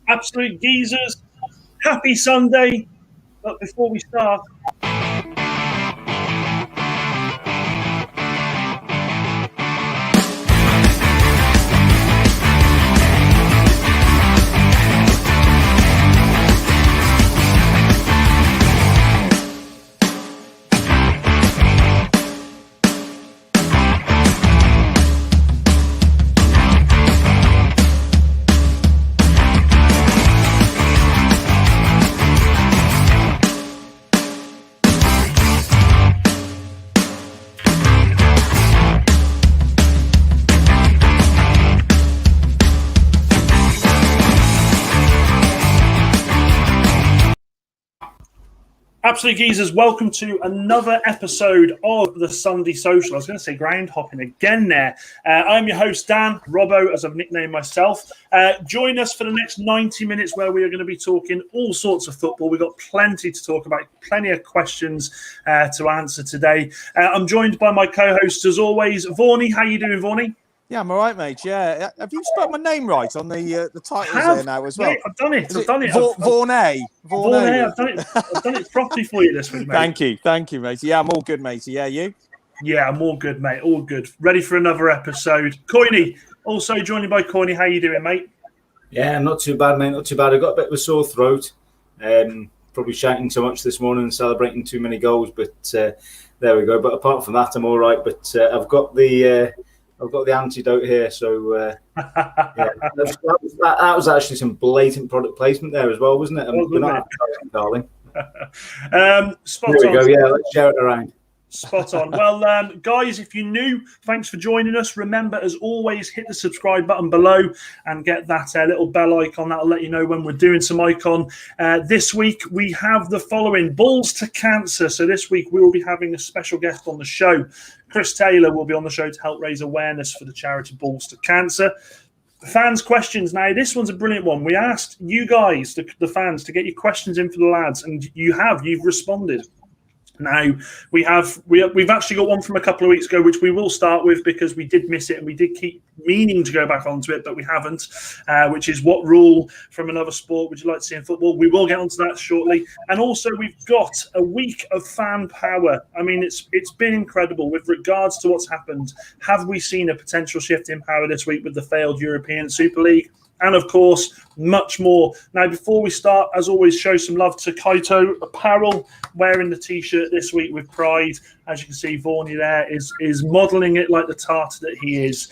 Absolute geezers. Happy Sunday. But before we start, Absolute Geezers, welcome to another episode of the Sunday Social. I was going to say ground hopping again there. I'm your host, Dan, Robbo, as I've nicknamed myself. Join us for the next 90 minutes where we are going to be talking all sorts of football. We've got plenty to talk about, plenty of questions to answer today. I'm joined by my co-host, as always, Vaughnie. How you doing, Vaughnie? Yeah, I'm all right, mate. Yeah. Have you spelled my name right on the titles there now as well? Mate, I've done it. Vaughnay. I've done it properly for you this week, mate. Thank you, mate. Yeah, I'm all good, mate. Yeah, you? Yeah, I'm all good, mate. All good. Ready for another episode. Coiny, also joined by Coiny. How you doing, mate? Yeah, not too bad, mate. Not too bad. I got a bit of a sore throat. Probably shouting too much this morning and celebrating too many goals, but there we go. But apart from that, I'm all right. But I've got the antidote here, so yeah, that was actually some blatant product placement there as well, wasn't it? We're not advertising, darling. Spot Here we on. go. Yeah, let's share it around. Spot on. Well, guys, if you're new, thanks for joining us. Remember, as always, hit the subscribe button below and get that little bell icon. That'll let you know when we're doing some icon. This week, we have the following. Balls to Cancer. So this week, we will be having a special guest on the show. Kris Taylor will be on the show to help raise awareness for the charity Balls to Cancer. Fans' questions. Now, this one's a brilliant one. We asked you guys, the fans, to get your questions in for the lads, and you've responded. Now, we've actually got one from a couple of weeks ago, which we will start with because we did miss it and we did keep meaning to go back onto it, but we haven't, which is what rule from another sport would you like to see in football? We will get onto that shortly. And also, we've got a week of fan power. I mean, it's been incredible with regards to what's happened. Have we seen a potential shift in power this week with the failed European Super League? And, of course, much more. Now, before we start, as always, show some love to Kaito Apparel, wearing the T-shirt this week with pride. As you can see, Vaughnie there is modelling it like the tartar that he is.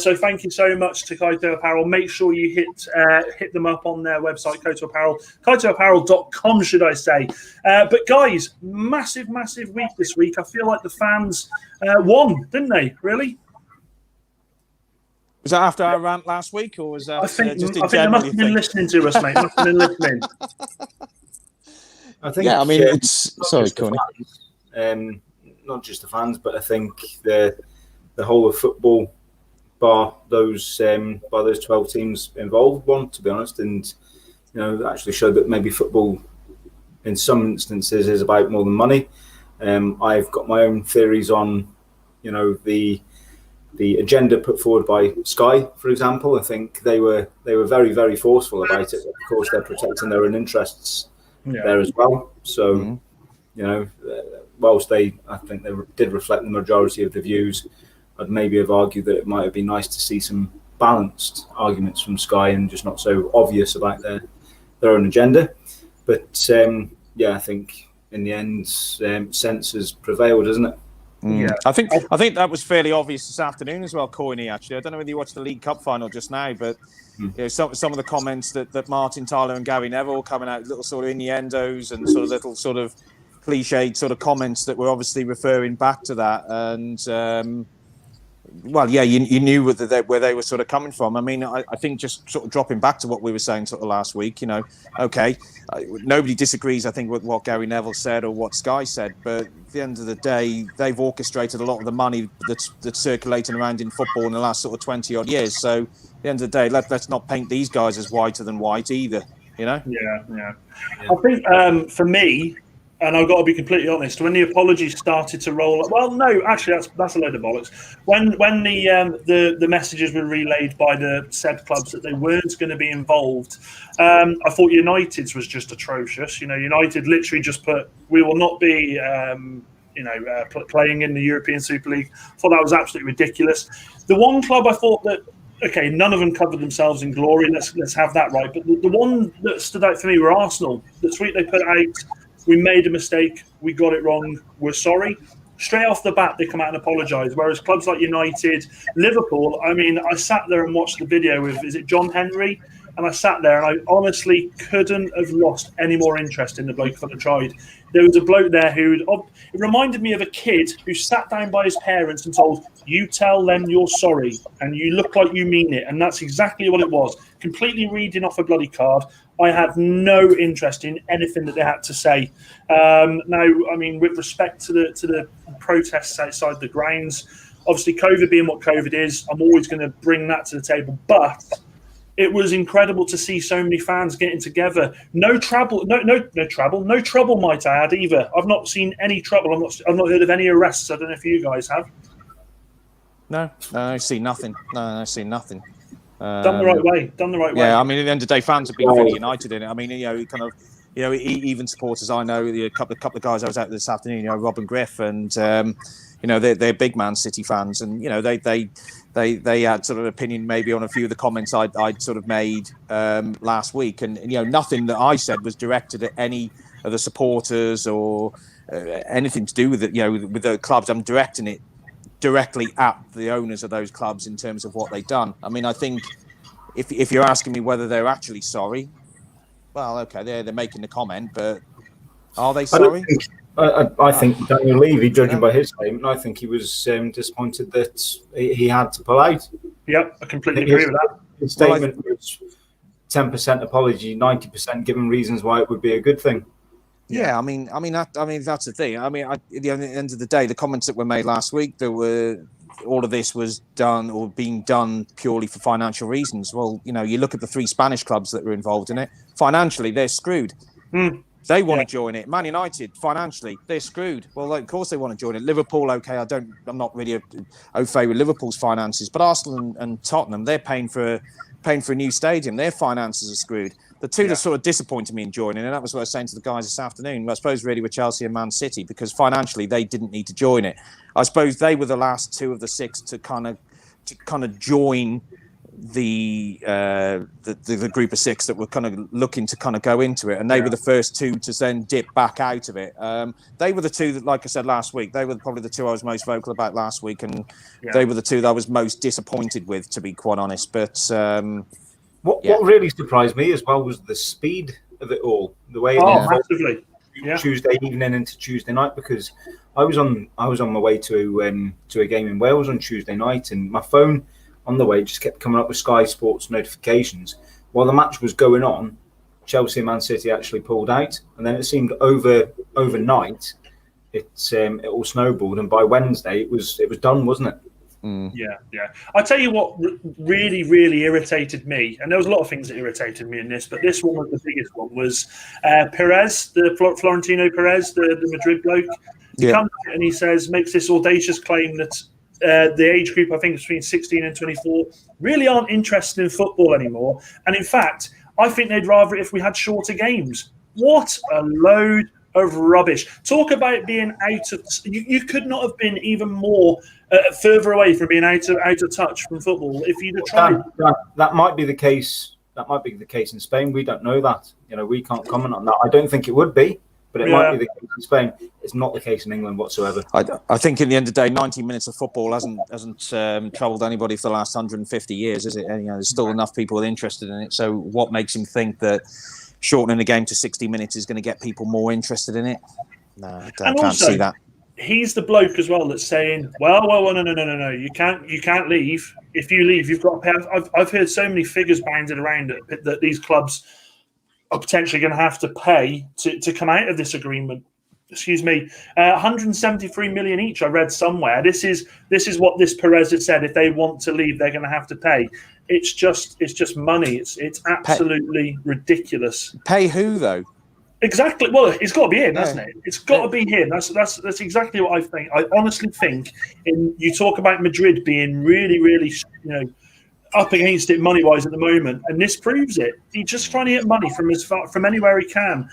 So thank you so much to Kaito Apparel. Make sure you hit them up on their website, Kaito Apparel, kaitoapparel.com, should I say. But, guys, massive week this week. I feel like the fans won, didn't they, really? Was that after our rant last week, or was that I think just they must have been listening to us, mate. Must have been listening. I think. Yeah, I mean, it's sorry, Connie. Not just the fans, but I think the whole of football, bar those 12 teams involved, won, to be honest, and actually showed that maybe football, in some instances, is about more than money. I've got my own theories on, the agenda put forward by Sky, for example. I think they were very, very forceful about it. Of course, they're protecting their own interests there as well. So, whilst I think they did reflect the majority of the views, I'd maybe have argued that it might have been nice to see some balanced arguments from Sky and just not so obvious about their own agenda. But I think in the end, sense has prevailed, isn't it? Yeah, I think that was fairly obvious this afternoon as well, Coiny. Actually, I don't know whether you watched the League Cup final just now, but some of the comments that Martin Tyler and Gary Neville coming out, little sort of innuendos and sort of little sort of cliched sort of comments that were obviously referring back to that. And you knew where they were sort of coming from. I mean, I think just sort of dropping back to what we were saying sort of last week, nobody disagrees, I think, with what Gary Neville said or what Sky said, but at the end of the day, they've orchestrated a lot of the money that's circulating around in football in the last sort of 20-odd years. So at the end of the day, let's not paint these guys as whiter than white either, Yeah. I think for me, And I've got to be completely honest. When the apologies started to roll, well, no, actually, that's a load of bollocks. When the messages were relayed by the said clubs that they weren't going to be involved, I thought United's was just atrocious. United literally just put, "We will not be." Playing in the European Super League. I thought that was absolutely ridiculous. The one club I thought that, okay, none of them covered themselves in glory. Let's have that right. But the one that stood out for me were Arsenal. The tweet they put out, "We made a mistake. We got it wrong. We're sorry." Straight off the bat, they come out and apologise. Whereas clubs like United, Liverpool, I mean, I sat there and watched the video with, is it John Henry? And I sat there and I honestly couldn't have lost any more interest in the bloke if I'd have tried. There was a bloke there it reminded me of a kid who sat down by his parents and told, "You tell them you're sorry and you look like you mean it." And that's exactly what it was. Completely reading off a bloody card. I had no interest in anything that they had to say. Now, I mean, with respect to the protests outside the grounds, obviously COVID being what COVID is, I'm always going to bring that to the table. But it was incredible to see so many fans getting together. No trouble, might I add, either. I've not seen any trouble. I've not heard of any arrests. I don't know if you guys have. No, I see nothing. Done the right way. Yeah, I mean, at the end of the day, fans have been really united in it. I mean, even supporters I know, a couple of guys I was out this afternoon, Rob and Griff, and they're big Man City fans, and they had sort of opinion maybe on a few of the comments I'd sort of made last week, and nothing that I said was directed at any of the supporters or anything to do with it. With the clubs, I'm directing it directly at the owners of those clubs in terms of what they've done. I mean, I think if you're asking me whether they're actually sorry, well, okay, they're making the comment, but are they sorry? I think Daniel Levy, judging by his statement, I think he was disappointed that he had to pull out. Yep, I completely agree with that. His statement was 10% apology, 90% giving reasons why it would be a good thing. Yeah, I mean that's the thing. I mean, at the end of the day, the comments that were made last week, all of this was done or being done purely for financial reasons. Well, you look at the 3 Spanish clubs that were involved in it. Financially, they're screwed. They want to join it. Man United, financially, they're screwed. Well, of course they want to join it. Liverpool, okay, I'm not really au fait with Liverpool's finances, but Arsenal and Tottenham, they're paying for a new stadium. Their finances are screwed. The two that sort of disappointed me in joining, and that was what I was saying to the guys this afternoon, I suppose really with Chelsea and Man City, because financially they didn't need to join it. I suppose they were the last 2 of the 6 to kind of join the group of 6 that were kind of looking to kind of go into it, and they were the first 2 to then dip back out of it. They were the 2 that, like I said last week, they were probably the 2 I was most vocal about last week, and they were the 2 that I was most disappointed with, to be quite honest. But what really surprised me as well was the speed of it all, the way it massively. Tuesday evening into Tuesday night, because I was on my way to a game in Wales on Tuesday night, and my phone on the way just kept coming up with Sky Sports notifications. While the match was going on, Chelsea and Man City actually pulled out, and then it seemed overnight it all snowballed, and by Wednesday it was done, wasn't it? Yeah. I tell you what really, really irritated me, and there was a lot of things that irritated me in this, but this one was the biggest one, was Perez, Florentino Perez, the Madrid bloke. He comes out and he makes this audacious claim that the age group, I think it's between 16 and 24, really aren't interested in football anymore. And in fact, I think they'd rather it if we had shorter games. What a load of rubbish. Talk about being out of... You could not have been even more further away from being out of touch from football if you'd have tried. That might be the case. That might be the case in Spain. We don't know that. We can't comment on that. I don't think it would be, but it might be the case in Spain. It's not the case in England whatsoever. I think in the end of the day, 90 minutes of football hasn't troubled anybody for the last 150 years, is it? And, there's still enough people interested in it. So what makes him think that shortening the game to 60 minutes is going to get people more interested in it? No, I can't see that. He's the bloke as well that's saying, well, no, you can't leave. If you leave, you've got to pay. I've heard so many figures banded around that these clubs are potentially going to have to pay to come out of this agreement. Excuse me, 173 million each. I read somewhere. This is what this Perez has said. If they want to leave, they're going to have to pay. It's just money. It's absolutely ridiculous. Pay who though? Exactly. Well, it's got to be him, hasn't it? It's got to be him. That's exactly what I think. I honestly think. You talk about Madrid being really, really, up against it money wise at the moment, and this proves it. He's just trying to get money from anywhere he can.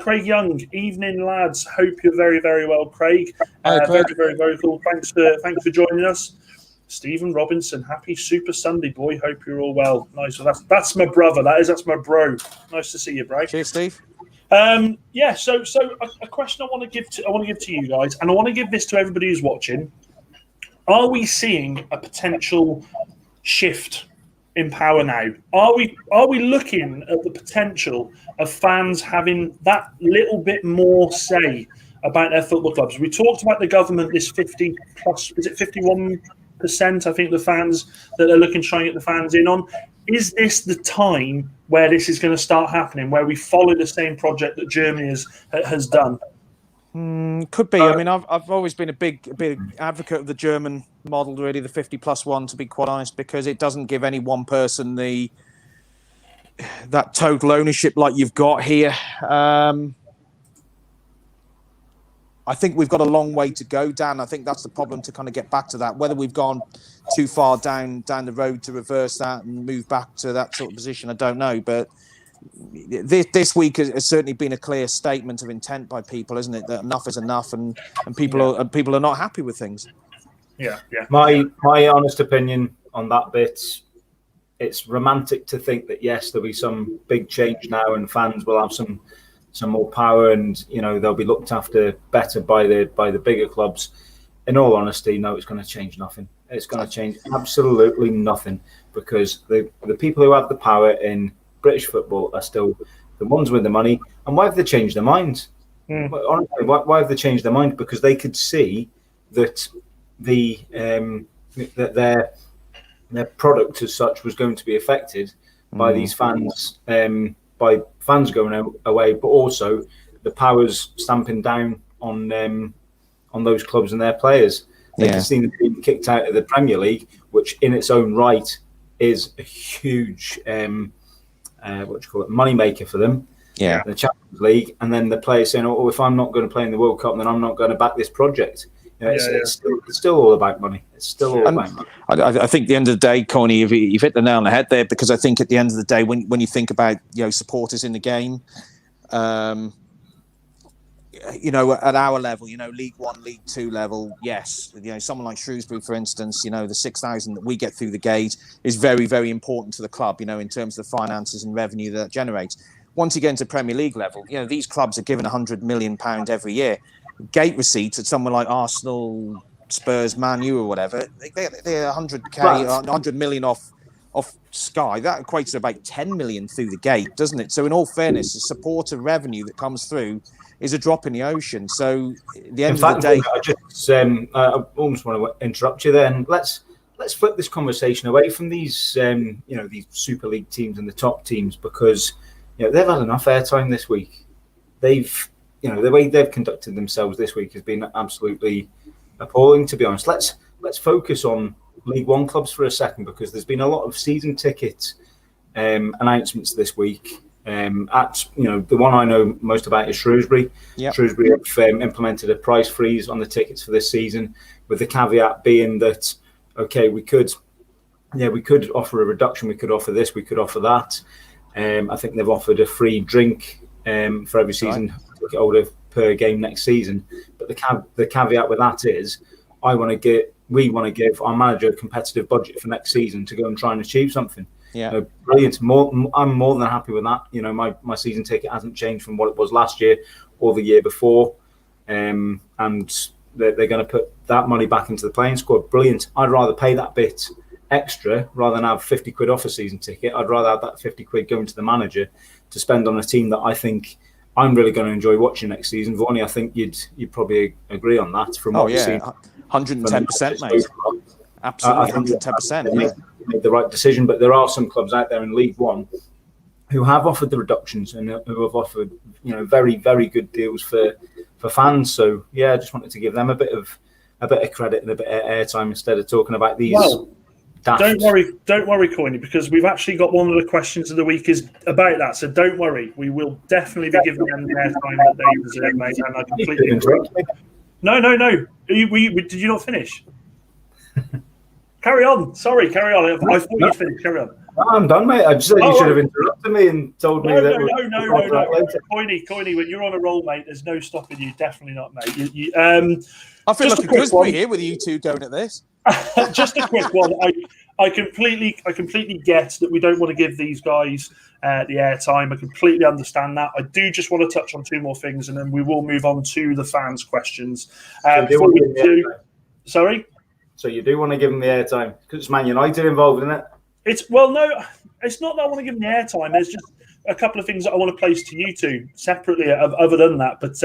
Craig Young, evening lads. Hope you're very, very well, Craig. Craig. Very, very, very cool. Thanks for joining us. Stephen Robinson, happy Super Sunday, boy. Hope you're all well. Nice. Well, that's my brother. That's my bro. Nice to see you, bro. Cheers, Steve. So a question I want to give to you guys, and I want to give this to everybody who's watching. Are we seeing a potential shift in power now? Are we looking at the potential of fans having that little bit more say about their football clubs? We talked about the government, this 50 plus, is it 51%? I think the fans that are looking, trying to get the fans in on. Is this the time where this is going to start happening, where we follow the same project that Germany has done? Could be. I mean, I've always been a big advocate of the German model, really, the 50+1, to be quite honest, because it doesn't give any one person that total ownership like you've got here. I think we've got a long way to go, Dan. I think that's the problem, to kind of get back to that. Whether we've gone too far down the road to reverse that and move back to that sort of position, I don't know. But this week has certainly been a clear statement of intent by people, isn't it? That enough is enough, and people are not happy with things. Yeah. My honest opinion on that bit, it's romantic to think that yes, there'll be some big change now, and fans will have some more power, and they'll be looked after better by the bigger clubs. In all honesty, no, it's going to change nothing. It's going to change absolutely nothing, because the people who have the power in British football are still the ones with the money. And why have they changed their mind? Honestly, why have they changed their mind? Because they could see that that their product as such was going to be affected by these fans, by fans going away, but also the powers stamping down on those clubs and their players. They can see them being kicked out of the Premier League, which in its own right is a huge money maker for them. Yeah, the Champions League, and then the players saying, "Oh, if I'm not going to play in the World Cup, then I'm not going to back this project." It's still all about money. It's still all about money. I think at the end of the day, Connie, you've hit the nail on the head there, because I think at the end of the day, when you think about supporters in the game, at our level, League One, League Two level, yes, someone like Shrewsbury, for instance, the 6,000 that we get through the gate is very, very important to the club, in terms of the finances and revenue that generates. Once you get into Premier League level, these clubs are given £100 million every year. Gate receipts at someone like Arsenal, Spurs, Man U, or whatever, they're 100k, 100 million off Sky. That equates to about 10 million through the gate, doesn't it? So in all fairness, the supporter revenue that comes through is a drop in the ocean. So at the end of the day, I almost want to interrupt you there, and let's flip this conversation away from these these Super League teams and the top teams, because they've had enough airtime this week. They've the way they've conducted themselves this week has been absolutely appalling, to be honest. Let's focus on League One clubs for a second, because there's been a lot of season ticket announcements this week. The one I know most about is Shrewsbury. Yep. Shrewsbury have implemented a price freeze on the tickets for this season, with the caveat being that we could offer a reduction, we could offer this, we could offer that. I think they've offered a free drink for every season ticket holder per game next season. But the caveat with that is, we want to give our manager a competitive budget for next season to go and try and achieve something. Yeah, brilliant. I'm more than happy with that. My season ticket hasn't changed from what it was last year or the year before, and they're going to put that money back into the playing squad. Brilliant. I'd rather pay that bit extra rather than have 50 quid off a season ticket. I'd rather have that 50 quid going to the manager to spend on a team that I think I'm really going to enjoy watching next season. Vorney, I think you'd probably agree on that. From what you've seen, 110%, mate. Absolutely, 110%. Made the right decision, but there are some clubs out there in League One who have offered the reductions and who have offered very, very good deals for fans. So I just wanted to give them a bit of credit and a bit of airtime instead of talking about these daft. Don't worry, Coyne, because we've actually got one of the questions of the week is about that. So don't worry, we will definitely be giving them the airtime that they deserve, mate. And I completely agree. No. Did you not finish? Carry on. Sorry, carry on. I thought you'd finished. Carry on. I'm done, mate. I just said you should have interrupted me and told me that. No. Coyne, when you're on a roll, mate, there's no stopping you. Definitely not, mate. I feel like a Grisby here with you two going at this. Just a quick one. I completely get that we don't want to give these guys the airtime. I completely understand that. I do just want to touch on two more things, and then we will move on to the fans' questions. Sorry. So you do want to give them the airtime because it's Man United involved in it. No, it's not that I want to give them the airtime. There's just a couple of things that I want to place to you two separately other than that. But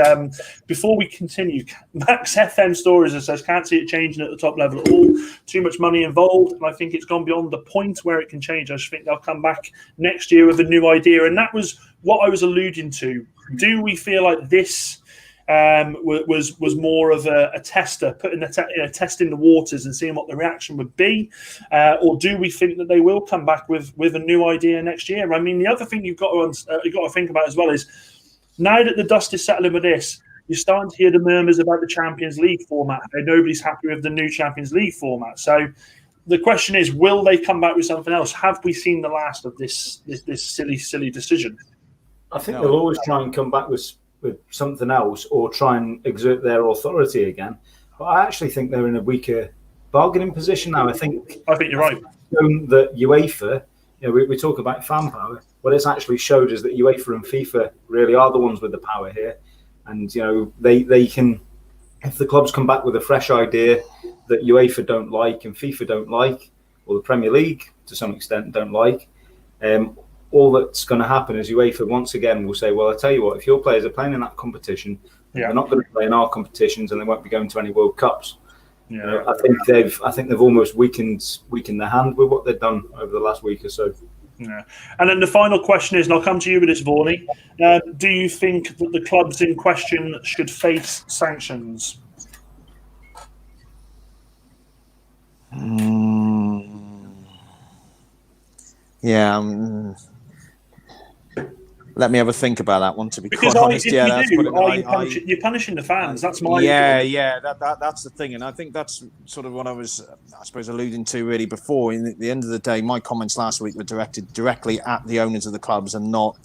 before we continue, Max FM Stories says, can't see it changing at the top level at all. Too much money involved. And I think it's gone beyond the point where it can change. I just think they'll come back next year with a new idea. And that was what I was alluding to. Do we feel like this was more of a tester, putting testing the waters and seeing what the reaction would be, or do we think that they will come back with a new idea next year? I mean, the other thing you've got to think about as well is now that the dust is settling with this, you're starting to hear the murmurs about the Champions League format. Nobody's happy with the new Champions League format. So the question is, will they come back with something else? Have we seen the last of this silly decision? I think they'll always try and come back with something else or try and exert their authority again. But I actually think they're in a weaker bargaining position now. I think you're right. That UEFA, we talk about fan power. What it's actually showed is that UEFA and FIFA really are the ones with the power here. And, they can, if the clubs come back with a fresh idea that UEFA don't like and FIFA don't like, or the Premier League to some extent don't like, all that's going to happen is UEFA once again will say, well, I tell you what, if your players are playing in that competition, they're not going to play in our competitions and they won't be going to any World Cups. Yeah, I think they've almost weakened their hand with what they've done over the last week or so. Yeah. And then the final question is, and I'll come to you with this, Vorney, do you think that the clubs in question should face sanctions? Yeah. Let me have a think about that one. To be quite honest, you're punishing the fans. That's my That's the thing, and I think that's sort of what I was, I suppose, alluding to really before. At the end of the day, my comments last week were directed directly at the owners of the clubs and not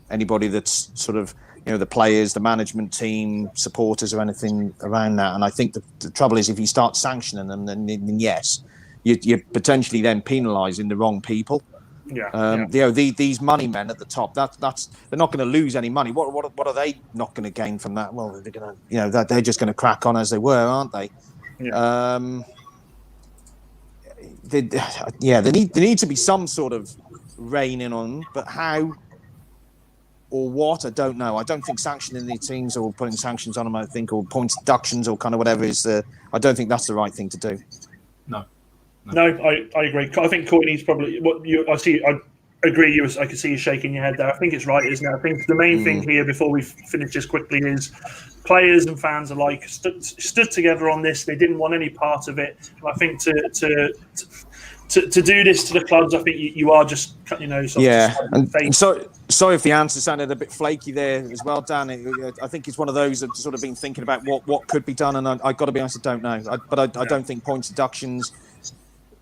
anybody that's sort of the players, the management team, supporters, or anything around that. And I think the trouble is if you start sanctioning them, then yes, you're potentially then penalising the wrong people. These money men at the top, that's they're not going to lose any money. What are they not going to gain from that? Well, they're going to, they're just going to crack on as they were, aren't they? Yeah. There need to be some sort of reining on, but how or what, I don't know. I don't think sanctioning the teams or putting sanctions on them, or points deductions or kind of whatever I don't think that's the right thing to do. No, I agree. I think Courtney's probably I agree. I can see you shaking your head there. I think it's right, isn't it? I think the main thing here, before we finish this quickly, is players and fans alike stood together on this. They didn't want any part of it. And I think to do this to the clubs, I think you are just And so sorry if the answer sounded a bit flaky there as well, Dan. I think it's one of those that sort of been thinking about what could be done, and I got to be honest, I don't know. I don't think points deductions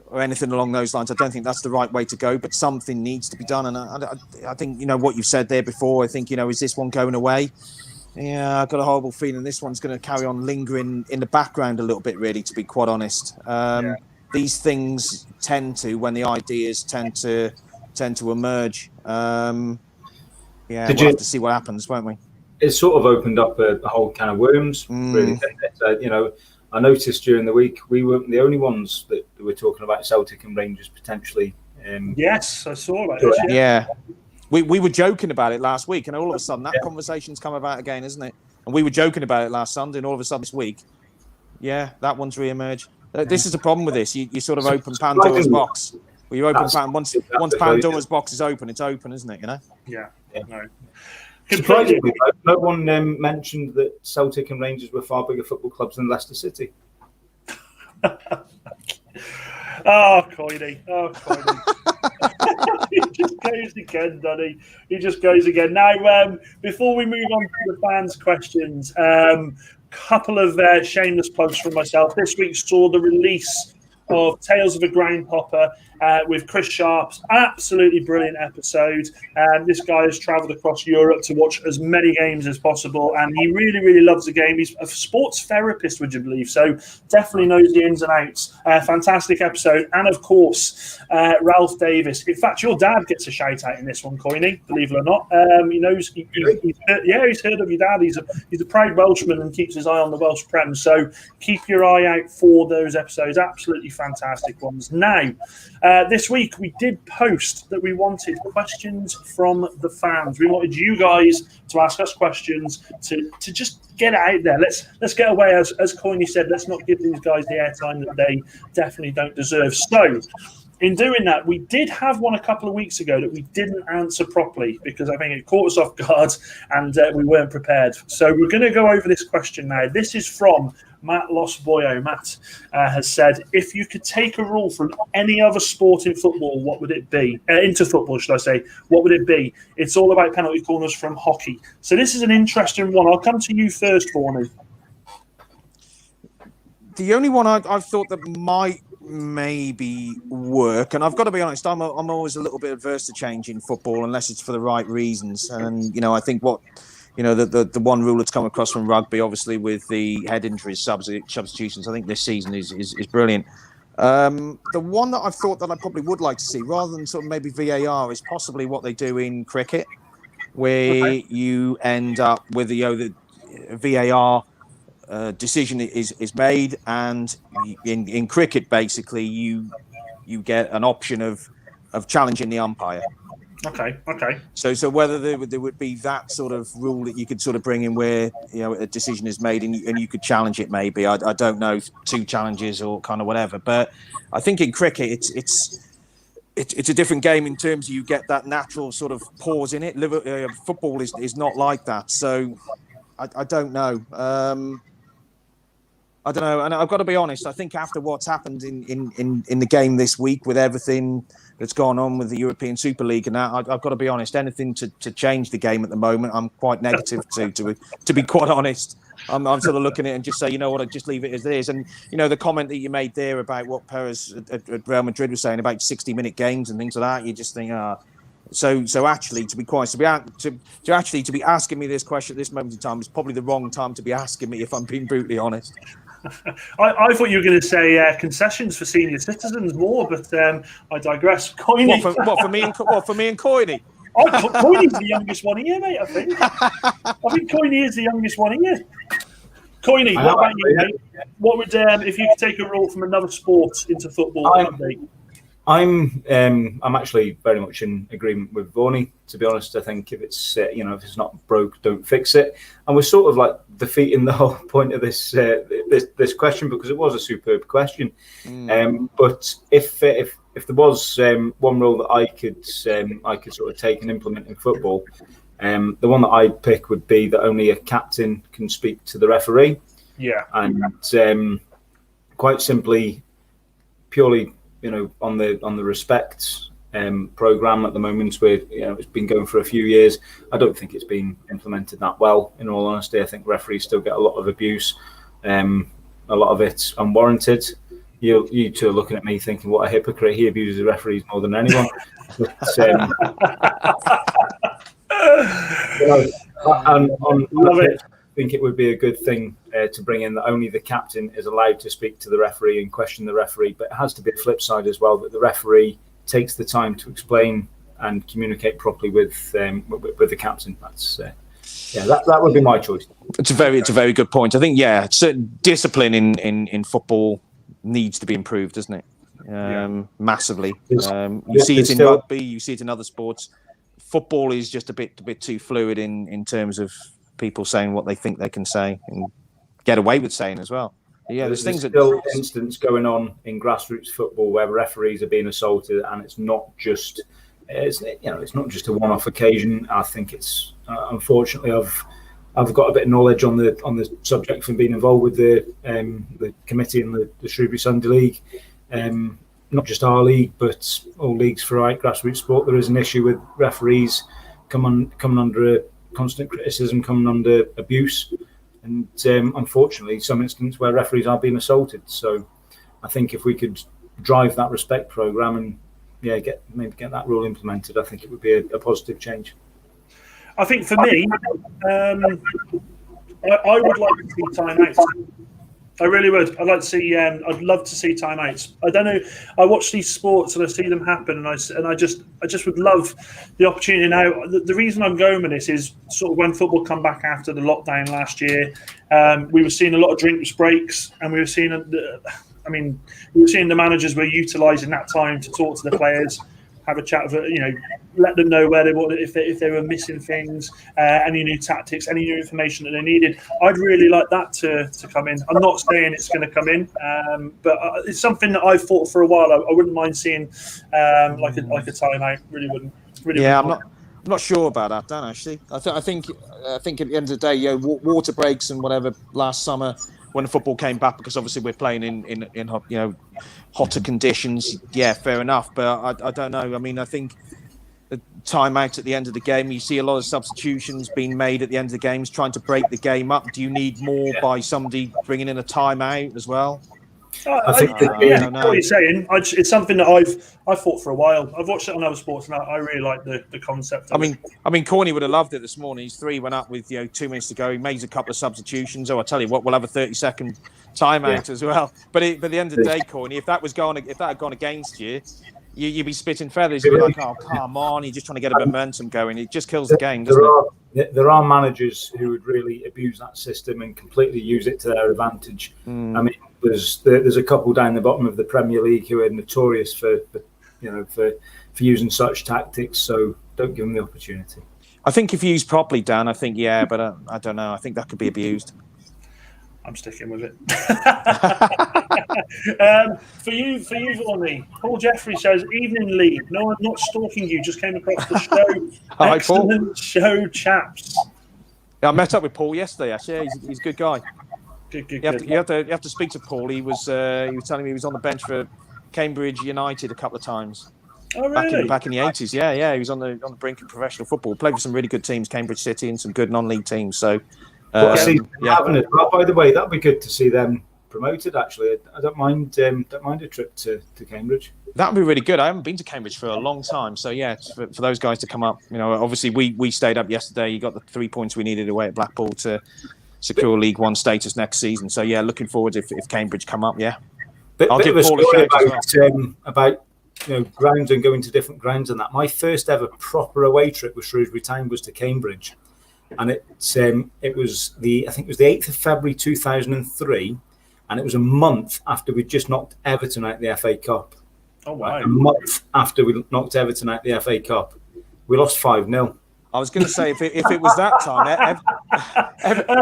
or anything along those lines, I don't think that's the right way to go, but something needs to be done. And I think, what you've said there before, I think, is this one going away? Yeah, I've got a horrible feeling this one's going to carry on lingering in the background a little bit, really, to be quite honest. These things tend to, when the ideas tend to emerge, we'll have to see what happens, won't we? It sort of opened up a whole can of worms, really. I noticed during the week we weren't the only ones that were talking about Celtic and Rangers potentially. Yes, I saw that. Yeah. We were joking about it last week, and all of a sudden that conversation's come about again, isn't it? And we were joking about it last Sunday, and all of a sudden this week, that one's re-emerged. This is the problem with this. You sort of open Pandora's box. Well, you open once Pandora's box is open, it's open, isn't it? Yeah. No. Surprisingly, no one mentioned that Celtic and Rangers were far bigger football clubs than Leicester City. Oh, Coiny. Oh, Coiny. He just goes again, doesn't he? He just goes again. Now, before we move on to the fans' questions, couple of shameless plugs from myself. This week saw the release of Tales of a Groundhopper with Chris Sharp's absolutely brilliant episode. This guy has travelled across Europe to watch as many games as possible, and he really, really loves the game. He's a sports therapist, would you believe? So definitely knows the ins and outs. Fantastic episode. And of course, Ralph Davis. In fact, your dad gets a shout out in this one, Coiny, believe it or not. He knows, he's heard of your dad. He's a proud Welshman and keeps his eye on the Welsh Prem. So keep your eye out for those episodes. Absolutely fantastic ones. Now, this week we did post that we wanted questions from the fans. We wanted you guys to ask us questions to just get it out there. Let's get away, as Coiny said. Let's not give these guys the airtime that they definitely don't deserve. So, in doing that, we did have one a couple of weeks ago that we didn't answer properly because I think it caught us off guard and we weren't prepared. So we're going to go over this question now. This is from Matt Losboyo. Matt has said, if you could take a rule from any other sport in football, what would it be? Into football, should I say? What would it be? It's all about penalty corners from hockey. So this is an interesting one. I'll come to you first, Warney. The only one I've thought that might maybe work, and I've got to be honest, I'm always a little bit adverse to change in football unless it's for the right reasons. And I think the one rule that's come across from rugby, obviously with the head injuries substitutions, I think this season is brilliant. The one that I've thought that I probably would like to see, rather than sort of maybe VAR, is possibly what they do in cricket, where you end up with the VAR decision is made, and in cricket, basically, you get an option of challenging the umpire. Okay. So whether there would be that sort of rule that you could sort of bring in where a decision is made and you could challenge it, maybe. I don't know, 2 challenges or kind of whatever. But I think in cricket it's a different game in terms of you get that natural sort of pause in it. Football is not like that. So I don't know. I don't know, and I've got to be honest. I think after what's happened in the game this week with everything that's gone on with the European Super League and that, I've got to be honest. Anything to change the game at the moment, I'm quite negative to be quite honest. I'm sort of looking at it and just say, you know what, I'd just leave it as it is. And the comment that you made there about what Perez at Real Madrid was saying about 60-minute games and things like that, you just think, So actually, to be asking me this question at this moment in time is probably the wrong time to be asking me, if I'm being brutally honest. I thought you were going to say concessions for senior citizens more, but I digress. Coiny. What for me and Coiny? Coiny's the youngest one here, mate. I think Coiny is the youngest one here. Coiny, what about you, mate? What would if you could take a rule from another sport into football? I'm actually very much in agreement with Vorney. To be honest, I think if it's if it's not broke, don't fix it. And we're sort of like defeating the whole point of this question, because it was a superb question. But if there was one rule that I could sort of take and implement in football, the one that I'd pick would be that only a captain can speak to the referee. Yeah, and quite simply, purely, on the respect program at the moment, where it's been going for a few years, I don't think it's been implemented that well. In all honesty, I think referees still get a lot of abuse. A lot of it's unwarranted. You two are looking at me thinking, what a hypocrite! He abuses referees more than anyone. But, love it. I think it would be a good thing to bring in that only the captain is allowed to speak to the referee and question the referee, but it has to be a flip side as well, that the referee takes the time to explain and communicate properly with the captain. That's that would be my choice. It's a very good point. I think certain discipline in football needs to be improved, doesn't it? Massively. You see it in rugby, you see it in other sports. Football is just a bit too fluid in terms of people saying what they think they can say and get away with saying as well. There's things still incidents going on in grassroots football where referees are being assaulted, and it's not just a one-off occasion. I think it's unfortunately I've got a bit of knowledge on the subject from being involved with the committee in the Shrewsbury Sunday League. not just our league, but all leagues for grassroots sport, there is an issue with referees coming under constant criticism, coming under abuse, and unfortunately, some instances where referees are being assaulted. So, I think if we could drive that respect program and get that rule implemented, I think it would be a positive change. I think for me, I would like to see timeouts. I really would. I'd like to see. I'd love to see timeouts. I don't know. I watch these sports and I see them happen, and I just would love the opportunity now. The reason I'm going with this is sort of when football come back after the lockdown last year, we were seeing a lot of drinks breaks, and we were seeing the managers were utilising that time to talk to the players, have a chat with, let them know if they were missing things, any new tactics, any new information that they needed. I'd really like that to come in. I'm not saying it's going to come in, but it's something that I've thought for a while. I wouldn't mind seeing like a timeout. Really wouldn't. I'm not sure about that, Dan. Actually, I think at the end of the day, water breaks and whatever last summer, when the football came back, because obviously we're playing in hotter conditions. Yeah, fair enough. But I don't know. I mean, I think the timeout at the end of the game, you see a lot of substitutions being made at the end of the games, trying to break the game up. Do you need more by somebody bringing in a timeout as well? I think what you're saying. It's something that I've thought for a while. I've watched it on other sports, and I really like the concept. I mean, Corny would have loved it this morning. His 3 went up with 2 minutes to go. He made a couple of substitutions. Oh, I tell you what, we'll have a 30-second timeout as well. But at the end of the day, Corny, if that had gone against you, you'd be spitting feathers. You'd be like, oh, come on, you're just trying to get a momentum going. It just kills the game, doesn't it? There are managers who would really abuse that system and completely use it to their advantage. I mean, there's a couple down the bottom of the Premier League who are notorious for using such tactics. So don't give them the opportunity. I think if used properly, Dan, but I don't know. I think that could be abused. I'm sticking with it. For you, Vonnie, Paul Jeffrey says, "Evening, Lee. No, I'm not stalking you. Just came across the show. Hi, Excellent Paul. Show, chaps." Yeah, I met up with Paul yesterday. Actually, he's a good guy. Good. You have to speak to Paul. He was telling me he was on the bench for Cambridge United a couple of times. Oh, really? Back in the 80s. Yeah. He was on the brink of professional football. Played for some really good teams, Cambridge City, and some good non-league teams. So. By the way, that'd be good to see them promoted. Actually, I don't mind a trip to Cambridge. That would be really good. I haven't been to Cambridge for a long time, so yeah, for those guys to come up. Obviously we stayed up yesterday. You got the 3 points we needed away at Blackpool to secure League One status next season. So yeah, looking forward if Cambridge come up. Yeah, I'll give Paul a shout about grounds and going to different grounds and that. My first ever proper away trip with Shrewsbury Town was to Cambridge. And it was the 8th of February 2003, and it was a month after we'd just knocked Everton out of the FA Cup. Oh wow! A month after we knocked Everton out of the FA Cup, we lost 5-0. I was going to say if it was that time, Everton.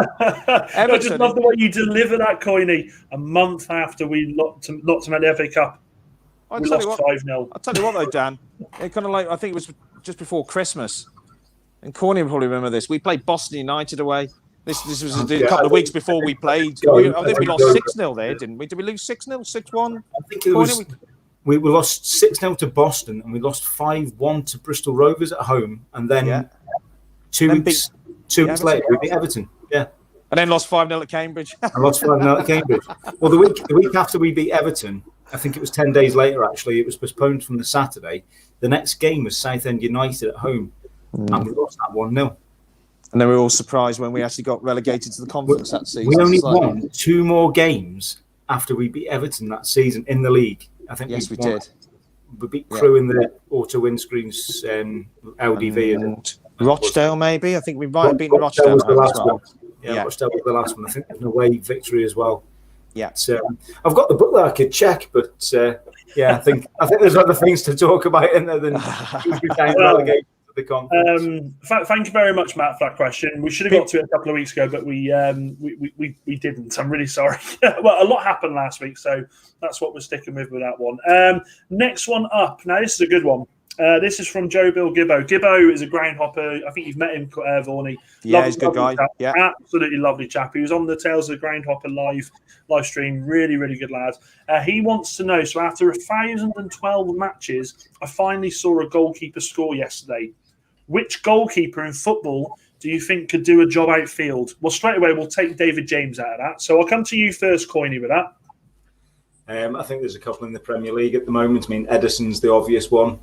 I just love the way you deliver that, Coiny. A month after we knocked them out of the FA Cup, we lost 5-0. I'll tell you what though, Dan. It kind of like I think it was just before Christmas. And Corny will probably remember this. We played Boston United away. This was a couple of weeks before we played. I think we lost 6-0 there, didn't we? Did we lose 6-0, 6-1? I think it was. We lost 6-0 to Boston, and we lost 5-1 to Bristol Rovers at home, and then 2 weeks later we beat Everton. Yeah, and then lost 5-0 at Cambridge. I lost 5-0 at Cambridge. Well, the week after we beat Everton, I think it was 10 days later. Actually, it was postponed from the Saturday. The next game was Southend United at home. And we lost that 1-0. And then we were all surprised when we actually got relegated to the conference that season. We only won 2 more games after we beat Everton that season in the league. I think we did. We beat Crewe in the auto windscreens, LDV. And Rochdale, maybe? I think we might have beaten Rochdale. Was the last one. Yeah, Rochdale was the last one. I think it was an away victory as well. Yeah. I've got the book that I could check, but I think there's other things to talk about in there than relegation. Thank you very much, Matt, for that question. We should have got to it a couple of weeks ago, but we didn't. I'm really sorry. Well, a lot happened last week, so that's what we're sticking with that one. Next one up. Now, this is a good one. This is from Joe Bill Gibbo. Gibbo is a groundhopper. I think you've met him, Vorney. Yeah, he's a good guy. Chap. Yeah, absolutely lovely chap. He was on the Tales of the Groundhopper live stream. Really, really good lad. He wants to know, so after 1,012 matches, I finally saw a goalkeeper score yesterday. Which goalkeeper in football do you think could do a job outfield? Well, straight away, we'll take David James out of that. So I'll come to you first, Coiney, with that. I think there's a couple in the Premier League at the moment. I mean, Edison's the obvious one,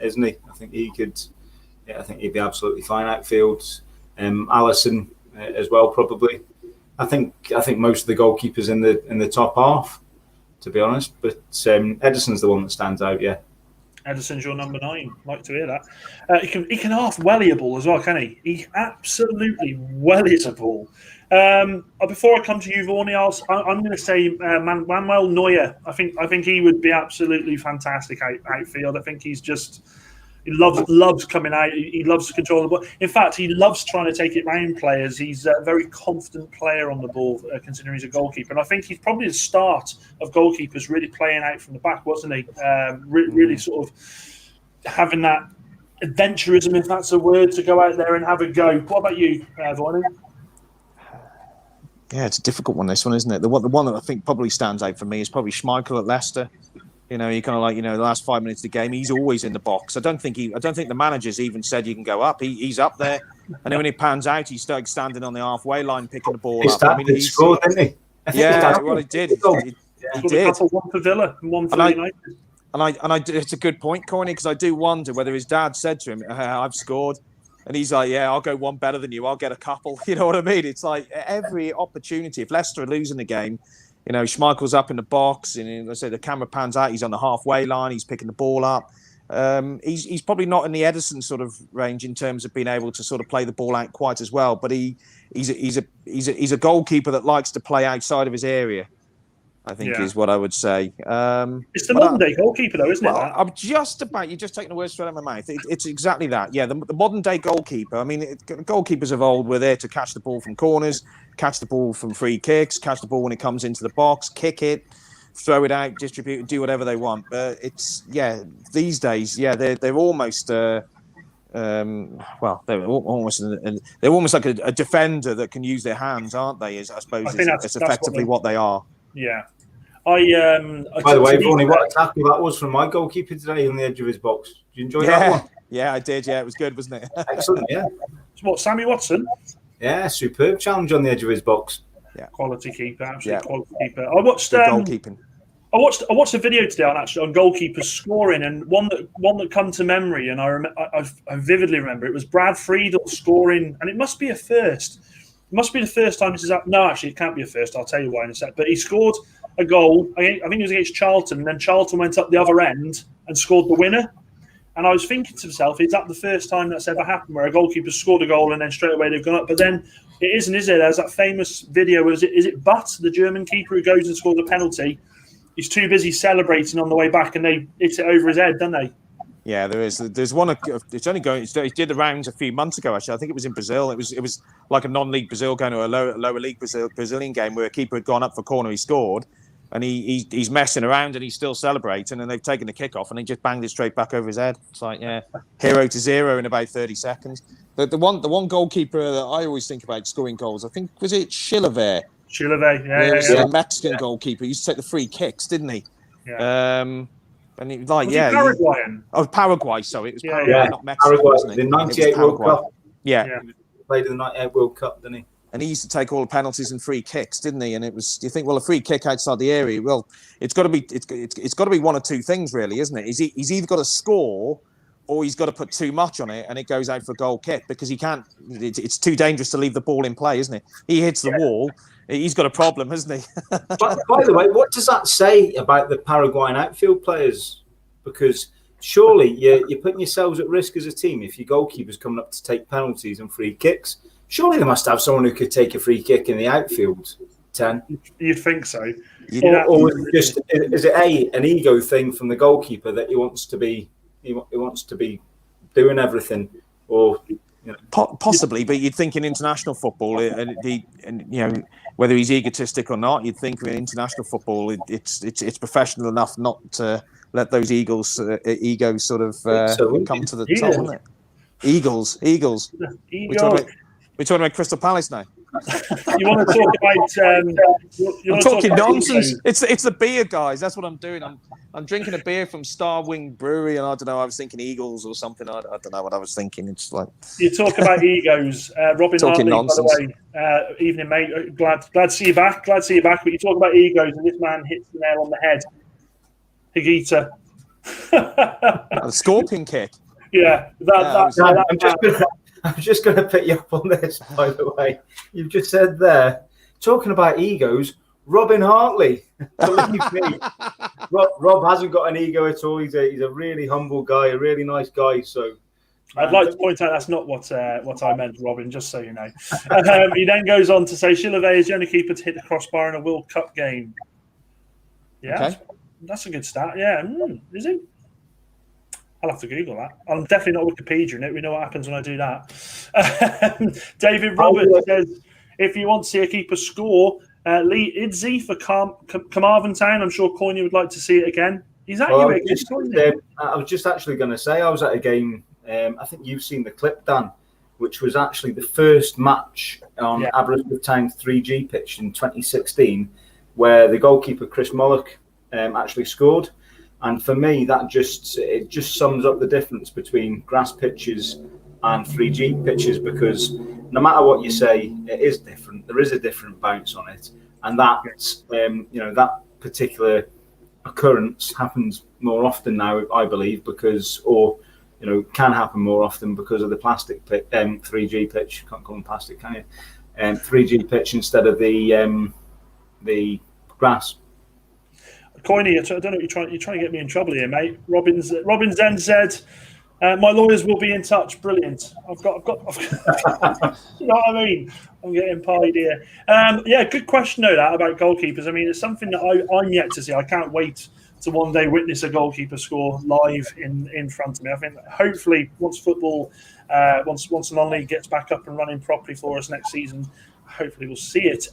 isn't he? I think he could. Yeah, I think he'd be absolutely fine outfield. Alisson as well, probably. I think most of the goalkeepers in the top half, to be honest. But Edison's the one that stands out. Yeah. Edison's your number 9. Like to hear that. He can half welly a ball as well, can he? He absolutely wellies a ball. Before I come to you, Vorney, I'm going to say Manuel Neuer. I think he would be absolutely fantastic outfield. I think he loves coming out. He loves to control the ball. In fact, he loves trying to take it round players. He's a very confident player on the ball, considering he's a goalkeeper. And I think he's probably the start of goalkeepers really playing out from the back, wasn't he? Really sort of having that adventurism, if that's a word, to go out there and have a go. What about you, Vorney? Yeah, it's a difficult one, this one, isn't it? The one that I think probably stands out for me is probably Schmeichel at Leicester. You know, you kind of like, the last 5 minutes of the game, he's always in the box. I don't think the managers even said you can go up. He's up there, and then when he pans out, he's started standing on the halfway line picking the ball up. I mean, he scored, didn't he? Yeah, well, he did. He did. One for Villa and one for United. And it's a good point, Corny, because I do wonder whether his dad said to him, "I've scored," and he's like, "Yeah, I'll go one better than you. I'll get a couple." You know what I mean? It's like every opportunity. If Leicester are losing the game, Schmeichel's up in the box, and let's say the camera pans out, he's on the halfway line, he's picking the ball up. He's probably not in the Edison sort of range in terms of being able to sort of play the ball out quite as well, but he's a goalkeeper that likes to play outside of his area, I think is what I would say. It's the modern day goalkeeper, though, isn't it? I'm just about, you're just taking the words straight out of my mouth. It's exactly that. Yeah, the modern day goalkeeper. I mean, goalkeepers of old were there to catch the ball from corners, catch the ball from free kicks, catch the ball when it comes into the box, kick it, throw it out, distribute it, do whatever they want. But these days, they're almost. They're almost like a defender that can use their hands, aren't they? I suppose it's effectively what they are. Yeah. By the way, Vorney, what a tackle that was from my goalkeeper today on the edge of his box. Did you enjoy that one? Yeah, I did. Yeah, it was good, wasn't it? Excellent. Yeah. What, Sammy Watson? Yeah, superb challenge on the edge of his box. Yeah, quality keeper, absolutely quality keeper. I watched goalkeeping. I watched a video today on goalkeepers scoring, and one that come to memory, and I vividly remember it was Brad Friedel scoring, and it must be a first. It must be the first time this is up. No, actually, it can't be a first. I'll tell you why in a sec. But he scored a goal. I think it was against Charlton, and then Charlton went up the other end and scored the winner. And I was thinking to myself, is that the first time that's ever happened where a goalkeeper scored a goal and then straight away they've gone up? But then it isn't, is it? There's that famous video. Is it Butt, the German keeper, who goes and scores a penalty? He's too busy celebrating on the way back, and they hit it over his head, don't they? Yeah, there is. There's one. It's only going. It did the rounds a few months ago. Actually, I think it was in Brazil. It was like a non-league Brazil going to a lower league Brazilian game where a keeper had gone up for corner. He scored, and he's messing around and he's still celebrating. And they've taken the kick off and he just banged it straight back over his head. It's like 0-0 in about 30 seconds. The one goalkeeper that I always think about scoring goals, I think was it Chilavert. Yeah. A Mexican goalkeeper. He used to take the free kicks, didn't he? Yeah. And he was Paraguayan? Paraguay. So it was Paraguay, not Mexico, Paraguay, wasn't it? The 98 World Cup. Yeah. Played in the 98 World Cup, didn't he? And he used to take all the penalties and free kicks, didn't he? And it was, you think, well, a free kick outside the area, well, it's got to be one of two things, really, isn't it? He's either got to score or he's got to put too much on it and it goes out for a goal kick because he can't. It's too dangerous to leave the ball in play, isn't it? He hits the wall. He's got a problem, hasn't he? But by the way, what does that say about the Paraguayan outfield players? Because surely you're putting yourselves at risk as a team if your goalkeeper's coming up to take penalties and free kicks. Surely they must have someone who could take a free kick in the outfield. 10. You'd think so. Or is it an ego thing from the goalkeeper that he wants to be doing everything, or possibly? But you'd think in international football, whether he's egotistic or not, you'd think in international football it's professional enough not to let those Eagles egos sort of come to the top, isn't it? Eagles. We're talking about Crystal Palace now. You want to talk about? I'm talking nonsense. It's the beer, guys. That's what I'm doing. I'm drinking a beer from Starwing Brewery, and I don't know. I was thinking Eagles or something. I don't know what I was thinking. It's like you talk about egos. Robin talking Hartley, nonsense. by the way. Evening, mate. Glad to see you back. But you talk about egos, and this man hits the nail on the head. Higuita. The scorpion kick. Yeah, I'm just going to pick you up on this, by the way. You've just said there, talking about egos, Robin Hartley. Believe me, Rob hasn't got an ego at all. He's a really humble guy, a really nice guy. So I'd like to point out that's not what I meant, Robin, just so you know. He then goes on to say, Chilwell is the only keeper to hit the crossbar in a World Cup game. Yeah, okay. That's a good stat. Yeah, is he? I'll have to Google that. I'm definitely not Wikipedia in it. We know what happens when I do that. David Roberts says, if you want to see a keeper score, Lee Idzi for Carmarthen Town. I'm sure Coyne would like to see it again. He's at you again. I was just actually going to say, I was at a game, I think you've seen the clip, Dan, which was actually the first match on Averted Town's 3G pitch in 2016, where the goalkeeper, Chris Mullock, actually scored. And for me, it just sums up the difference between grass pitches and 3G pitches, because no matter what you say, it is different. There is a different bounce on it, and that that particular occurrence happens more often now, I believe, can happen more often because of the plastic 3G pitch. Can't call them plastic, can you? 3G pitch instead of the grass. Coyne, I don't know. You're trying to get me in trouble here, mate. Robin's then said, "My lawyers will be in touch." Brilliant. I've got you know what I mean? I'm getting pied here. Good question though, that about goalkeepers. I mean, it's something that I'm yet to see. I can't wait to one day witness a goalkeeper score live in front of me. I think hopefully once football, once the non-league gets back up and running properly for us next season, hopefully we'll see it.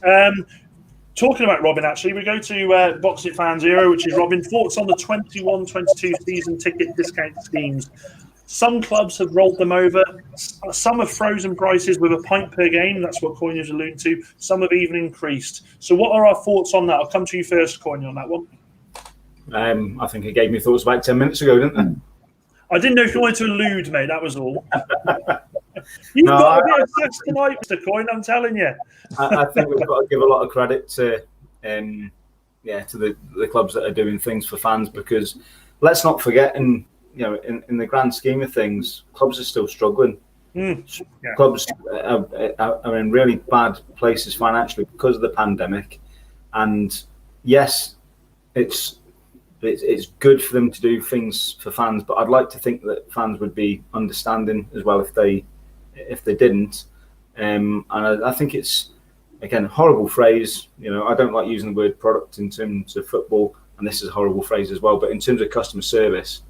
Talking about Robin, actually, we go to Boxing Fan Zero, which is Robin. Thoughts on the 21-22 season ticket discount schemes? Some clubs have rolled them over. Some have frozen prices with a pint per game. That's what Coyne is alluding to. Some have even increased. So what are our thoughts on that? I'll come to you first, Coyne, on that one. I think I gave me thoughts about 10 minutes ago, didn't I? I didn't know if you wanted to allude, mate. That was all. You've got to be obsessed tonight, Mr. Coyne, I'm telling you. I think we've got to give a lot of credit to the clubs that are doing things for fans, because let's not forget, in the grand scheme of things, clubs are still struggling. Clubs are in really bad places financially because of the pandemic, and yes, it's good for them to do things for fans, but I'd like to think that fans would be understanding as well if they didn't. And I think it's, again, a horrible phrase. I don't like using the word product in terms of football, and this is a horrible phrase as well. But in terms of customer service,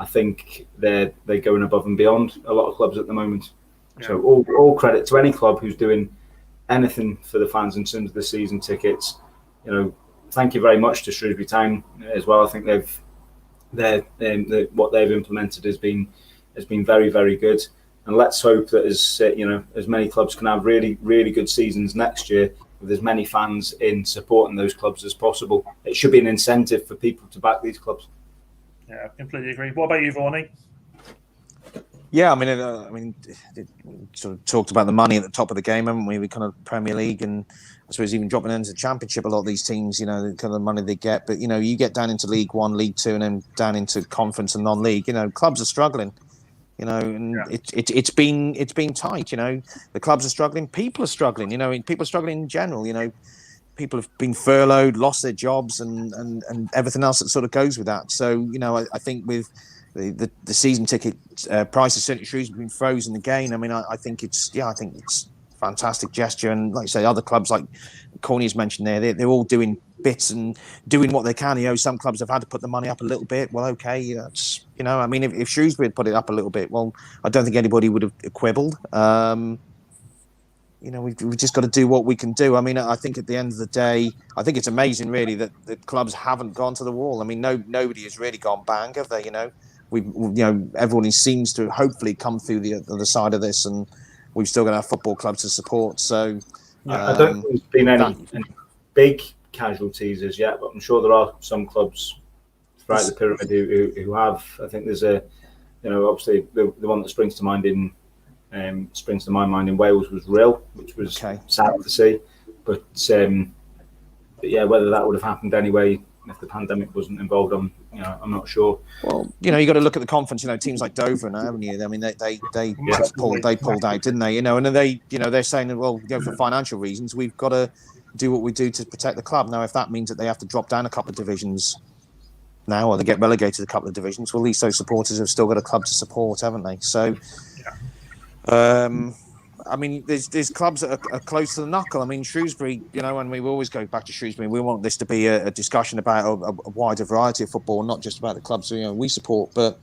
I think they're going above and beyond a lot of clubs at the moment. Yeah. So all credit to any club who's doing anything for the fans in terms of the season tickets. Thank you very much to Shrewsbury Town as well. I think what they've implemented has been very, very good. And let's hope that as many clubs can have really, really good seasons next year with as many fans in supporting those clubs as possible. It should be an incentive for people to back these clubs. Yeah, I completely agree. What about you, Varney? Yeah, I mean, it sort of talked about the money at the top of the game, haven't we? We kind of Premier League, and I suppose even dropping into the Championship, a lot of these teams, the kind of the money they get. But you get down into League One, League Two, and then down into Conference and non-league. Clubs are struggling. It's been tight. The clubs are struggling. People are struggling. People are struggling in general. People have been furloughed, lost their jobs, and everything else that sort of goes with that. So I think with the season ticket prices, certainly Shrewsbury been frozen again. I think it's fantastic gesture, and like I say, other clubs like Corny's mentioned they're all doing bits and doing what they can. Some clubs have had to put the money up a little bit. Well, okay, if Shrewsbury had put it up a little bit, well, I don't think anybody would have quibbled. we've just got to do what we can do. I mean, I think at the end of the day, I think it's amazing, really, that the clubs haven't gone to the wall. I mean, nobody has really gone bang, have they? Everyone seems to hopefully come through the other side of this, and we've still got our football clubs to support. So, I don't think there's been any big casualties as yet, but I'm sure there are some clubs throughout the pyramid who have. I think there's obviously the one that springs to my mind in Wales was Rill, which was sad to see. But yeah, whether that would have happened anyway if the pandemic wasn't involved, I'm not sure. Well, you got to look at the conference. Teams like Dover and haven't you? I mean, they pulled out, didn't they? And then they're saying that, well, for financial reasons, we've got to do what we do to protect the club. Now, if that means that they have to drop down a couple of divisions now, or they get relegated a couple of divisions, well, at least those supporters have still got a club to support, haven't they? So, I mean, there's clubs that are close to the knuckle. I mean, Shrewsbury, and we always go back to Shrewsbury. We want this to be a discussion about a wider variety of football, not just about the clubs we support. But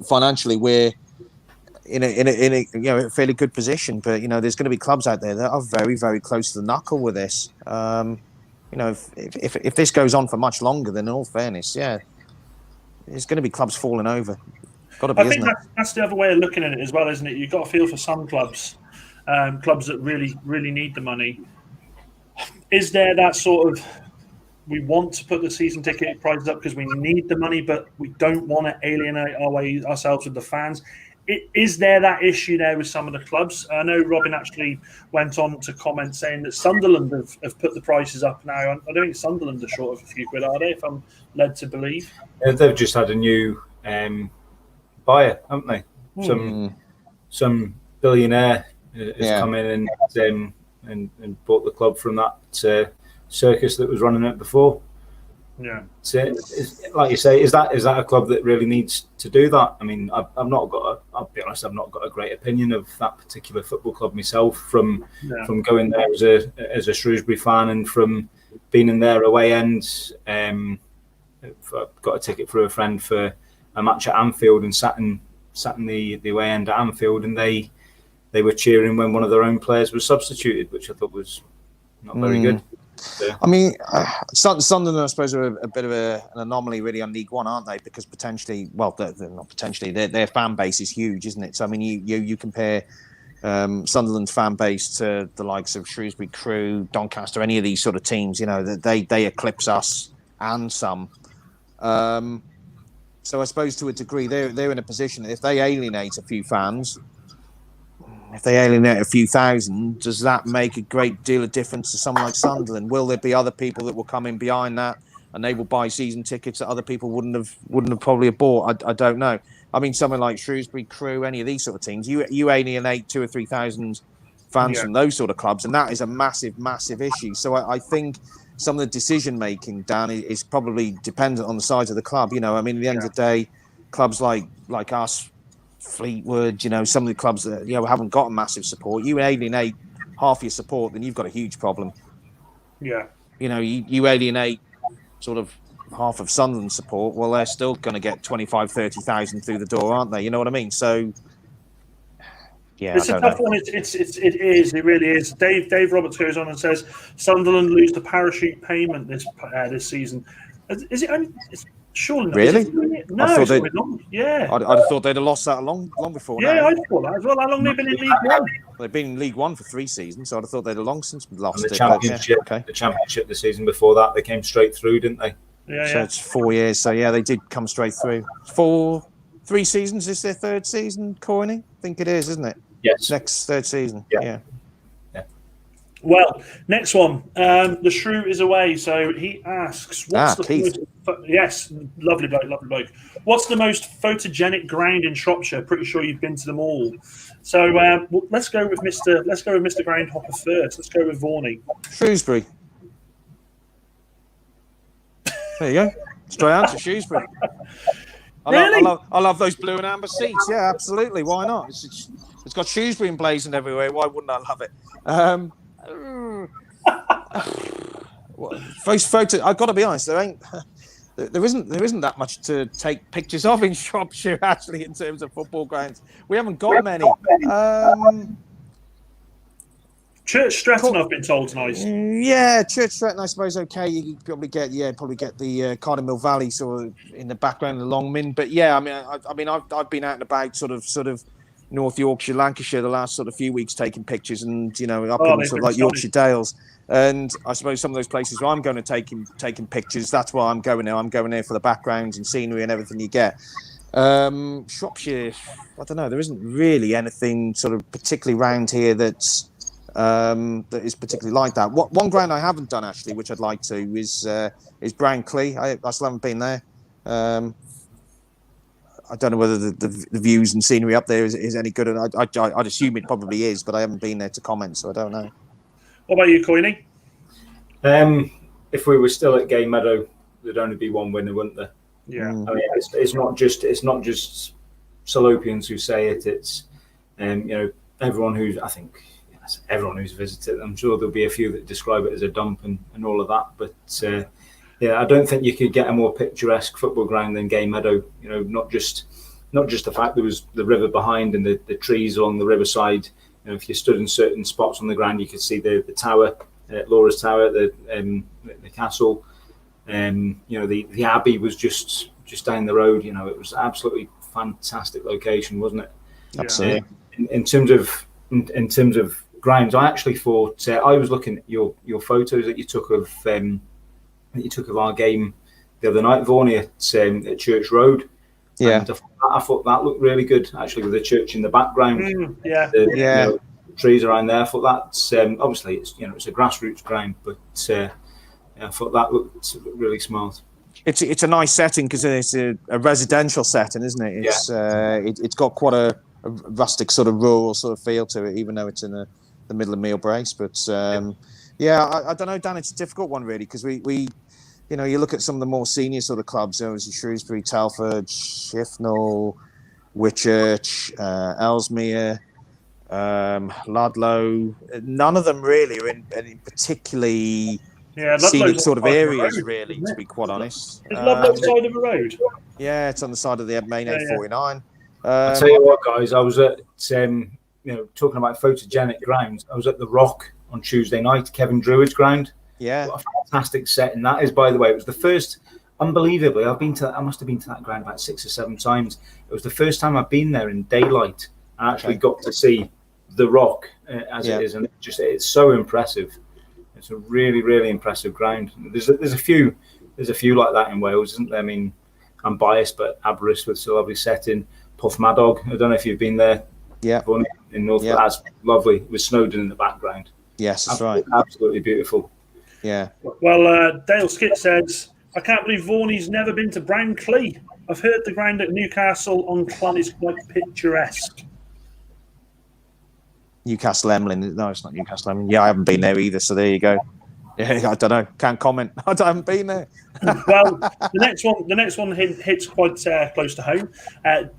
financially, we're in a fairly good position. But there's going to be clubs out there that are very, very close to the knuckle with this. If this goes on for much longer, then in all fairness, there's going to be clubs falling over. I think that's the other way of looking at it as well, isn't it? You've got to feel for some clubs, clubs that really, really need the money. Is there that sort of, we want to put the season ticket prices up because we need the money, but we don't want to alienate ourselves with the fans? Is there that issue there with some of the clubs? I know Robin actually went on to comment saying that Sunderland have put the prices up now. I don't think Sunderland are short of a few quid, are they, if I'm led to believe? They've just had a new buyer, haven't they? Some billionaire has come in and bought the club from that circus that was running it before. Yeah. So, like you say, is that a club that really needs to do that? I mean, I'll be honest, I've not got a great opinion of that particular football club myself. From going there as a Shrewsbury fan, and from being in their away end. I've got a ticket for a friend for a match at Anfield and sat in the away end at Anfield, and they were cheering when one of their own players was substituted, which I thought was not very good. So. I mean, Sunderland, I suppose, are a bit of an anomaly really on League One, aren't they? Because potentially, well, they're not potentially, their fan base is huge, isn't it? So I mean, you compare Sunderland's fan base to the likes of Shrewsbury, Crewe, Doncaster, any of these sort of teams, that they eclipse us and some. So I suppose to a degree they're in a position that if they alienate a few fans, if they alienate a few thousand, does that make a great deal of difference to someone like Sunderland? Will there be other people that will come in behind that and they will buy season tickets that other people wouldn't have probably bought? I don't know. I mean, someone like Shrewsbury, Crewe, any of these sort of teams, you alienate 2,000 or 3,000 fans from those sort of clubs, and that is a massive, massive issue. So I think some of the decision making, Dan, is probably dependent on the size of the club. I mean, at the end of the day, clubs like us, Fleetwood, some of the clubs that haven't got a massive support. You alienate half your support, then you've got a huge problem. Yeah. You alienate sort of half of Sunderland's support. Well, they're still going to get 25,000, 30,000 through the door, aren't they? You know what I mean? So. Yeah, it's a tough one. It really is. Dave Roberts goes on and says Sunderland lose the parachute payment this season. Is it only? Surely not. Really? No, I thought yeah. I'd have thought they'd have lost that long before. Yeah, now. I thought that as well. How long have they been in League One? They've been in League One for 3 seasons, so I'd have thought they'd have long since lost the Championship. The Championship the season before that, they came straight through, didn't they? Yeah. So it's 4 years. So they did come straight through. 3 seasons. Is their 3rd season, Corny? I think it is, isn't it? Yes. Next 3rd season. Yeah. Well, next one. The Shrew is away, so he asks, "What's the Keith? Yes, lovely bloke. What's the most photogenic ground in Shropshire? Pretty sure you've been to them all. So let's go with Mr. Groundhopper first. Let's go with Vorney. Shrewsbury. There you go. Straight answer, Shrewsbury. Really? I love those blue and amber seats. Yeah, absolutely. Why not? It's got Shrewsbury emblazoned everywhere. Why wouldn't I love it? First photo. I've got to be honest. There isn't that much to take pictures of in Shropshire actually in terms of football grounds. We haven't got many. Church Stretton, I've been told, is nice. Yeah, Church Stretton, I suppose. Okay, you probably get the Cardiff Mill Valley sort of in the background, the Longmin. But yeah, I mean, I've been out and about, sort of North Yorkshire, Lancashire, the last sort of few weeks taking pictures, and up in sort of like Yorkshire Dales. And I suppose some of those places where I'm going to taking pictures, that's why I'm going there. I'm going there for the backgrounds and scenery and everything you get. Shropshire, I don't know. There isn't really anything sort of particularly round here that is particularly like that. One ground I haven't done actually, which I'd like to, is Brownclea. I still haven't been there. I don't know whether the views and scenery up there is any good, and I'd assume it probably is, but I haven't been there to comment, so I don't know. What about you, Coiney? If we were still at Gay Meadow, there'd only be one winner, wouldn't there? Yeah. I mean, it's not just Salopians who say it. It's everyone who's everyone who's visited. I'm sure there'll be a few that describe it as a dump and all of that, but I don't think you could get a more picturesque football ground than Gay Meadow. Not just the fact there was the river behind and the trees along the riverside. If you stood in certain spots on the ground, you could see the tower, Laura's Tower, the castle. The Abbey was just down the road. It was absolutely fantastic location, wasn't it? Absolutely. In terms of grounds, I actually thought I was looking at your photos that you took of our game the other night, Vorney, at Church Road. Yeah, and I thought that looked really good actually, with the church in the background. The trees around there. I thought that's obviously it's a grassroots ground, but I thought that looked really smart. It's a nice setting because it's a residential setting, isn't it? It's got quite a rustic sort of rural sort of feel to it, even though it's in the middle of Meal Brace. But I don't know, Dan. It's a difficult one really, because we you look at some of the more senior sort of clubs. Obviously Shrewsbury, Telford, Shifnal, Whitchurch, Ellesmere, Ludlow. None of them really are in any particularly scenic sort of areas, really, to be quite honest. Is Ludlow side of a road? Yeah, it's on the side of the main A49. I'll tell you what, guys, I was at talking about photogenic grounds. I was at the Rock on Tuesday night, Kevin Druid's ground. Yeah, what a fantastic setting that is, by the way. It was the first, unbelievably, I must have been to that ground about 6 or 7 times. It was the first time I've been there in daylight. I actually got to see the Rock as it is, and it's so impressive. It's a really, really impressive ground. There's a few like that in Wales, isn't there? I mean, I'm biased, but Aberystwyth with a lovely setting. Porthmadog, I don't know if you've been there. Yeah, in North, that's lovely with Snowdon in the background. Yes, that's right. Absolutely beautiful. Yeah. Well, Dale Skit says, I can't believe Vorney's never been to Brownclea. I've heard the ground at Newcastle on Clun is quite picturesque. Newcastle Emlyn. No, it's not Newcastle Emlyn. Yeah, I haven't been there either, so there you go. Yeah, I don't know. Can't comment. I haven't been there. Well, the next one hits quite close to home.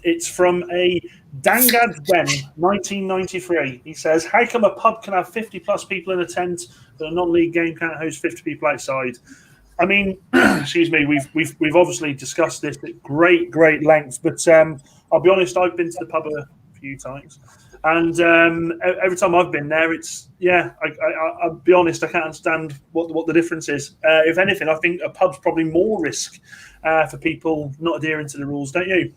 It's from a Dangad Den, 1993. He says, how come a pub can have 50 plus people in a tent, but a non-league game can't host 50 people outside? I mean, excuse me, we've obviously discussed this at great length, but I'll be honest, I've been to the pub a few times. And every time I've been there, I'll be honest, I can't understand what the difference is. If anything, I think a pub's probably more risk for people not adhering to the rules, don't you?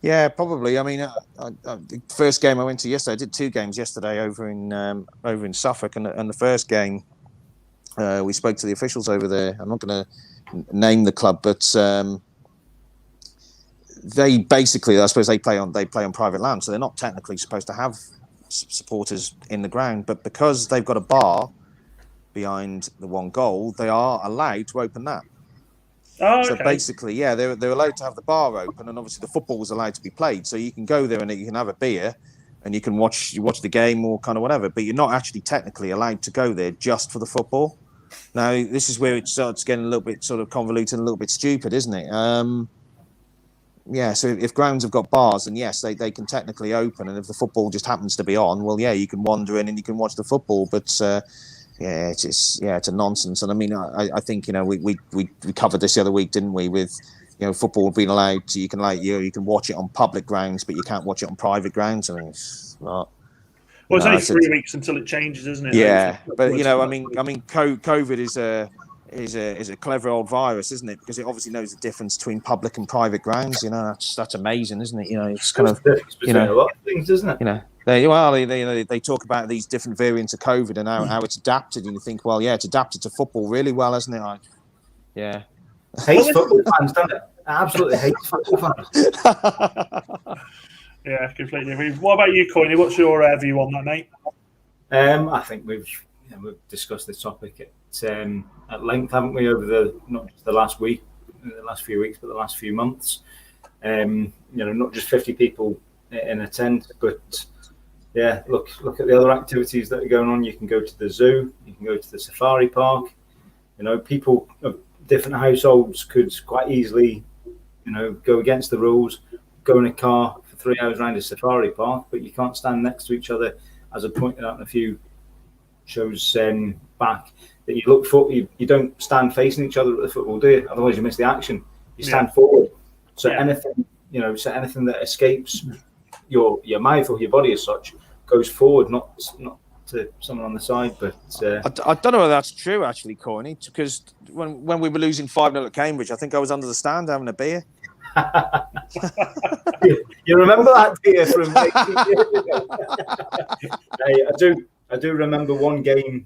Yeah, probably. I mean, the first game I went to yesterday, I did 2 games yesterday over in Suffolk, and the first game we spoke to the officials over there. I'm not going to name the club, but they basically, I suppose, they play on private land, so they're not technically supposed to have supporters in the ground. But because they've got a bar behind the one goal, they are allowed to open that. Oh, so okay. Basically, yeah, they're allowed to have the bar open, and obviously the football was allowed to be played. So you can go there and you can have a beer, and you can watch the game or kind of whatever. But you're not actually technically allowed to go there just for the football. Now, this is where it starts getting a little bit sort of convoluted and a little bit stupid, isn't it? Yeah, so if grounds have got bars, then yes, they can technically open, and if the football just happens to be on, well, yeah, you can wander in and you can watch the football. But it's a nonsense. And I mean, I think we covered this the other week, didn't we? With football being allowed, to, you can watch it on public grounds, but you can't watch it on private grounds. I mean, it's not. Well, it's only 3 weeks until it changes, isn't it? Yeah, but COVID is a clever old virus, isn't it? Because it obviously knows the difference between public and private grounds. That's amazing, isn't it? It's kind of a lot of things, isn't it? They talk about these different variants of COVID and how it's adapted, and you think, well, yeah, it's adapted to football really well, hasn't it? Yeah. Hates football fans, doesn't it? Absolutely hates football fans. Yeah, completely agree. What about you, Coiney? What's your view on that, mate? I think we've discussed this topic at length, haven't we, over not just the last week, the last few weeks, but the last few months. Not just 50 people in a tent, but yeah, look at the other activities that are going on. You can go to the zoo, you can go to the safari park. People of different households could quite easily, go against the rules, go in a car for 3 hours around a safari park, but you can't stand next to each other, as I pointed out in a few shows back, that you don't stand facing each other at the football, do you? Otherwise you miss the action. You stand forward. So anything that escapes your mouth or your body as such goes forward, not to someone on the side. But I don't know whether that's true, actually, Corny, because when we were losing 5-0 at Cambridge, I think I was under the stand having a beer. You remember that, dear, from 18 years ago? I do remember one game.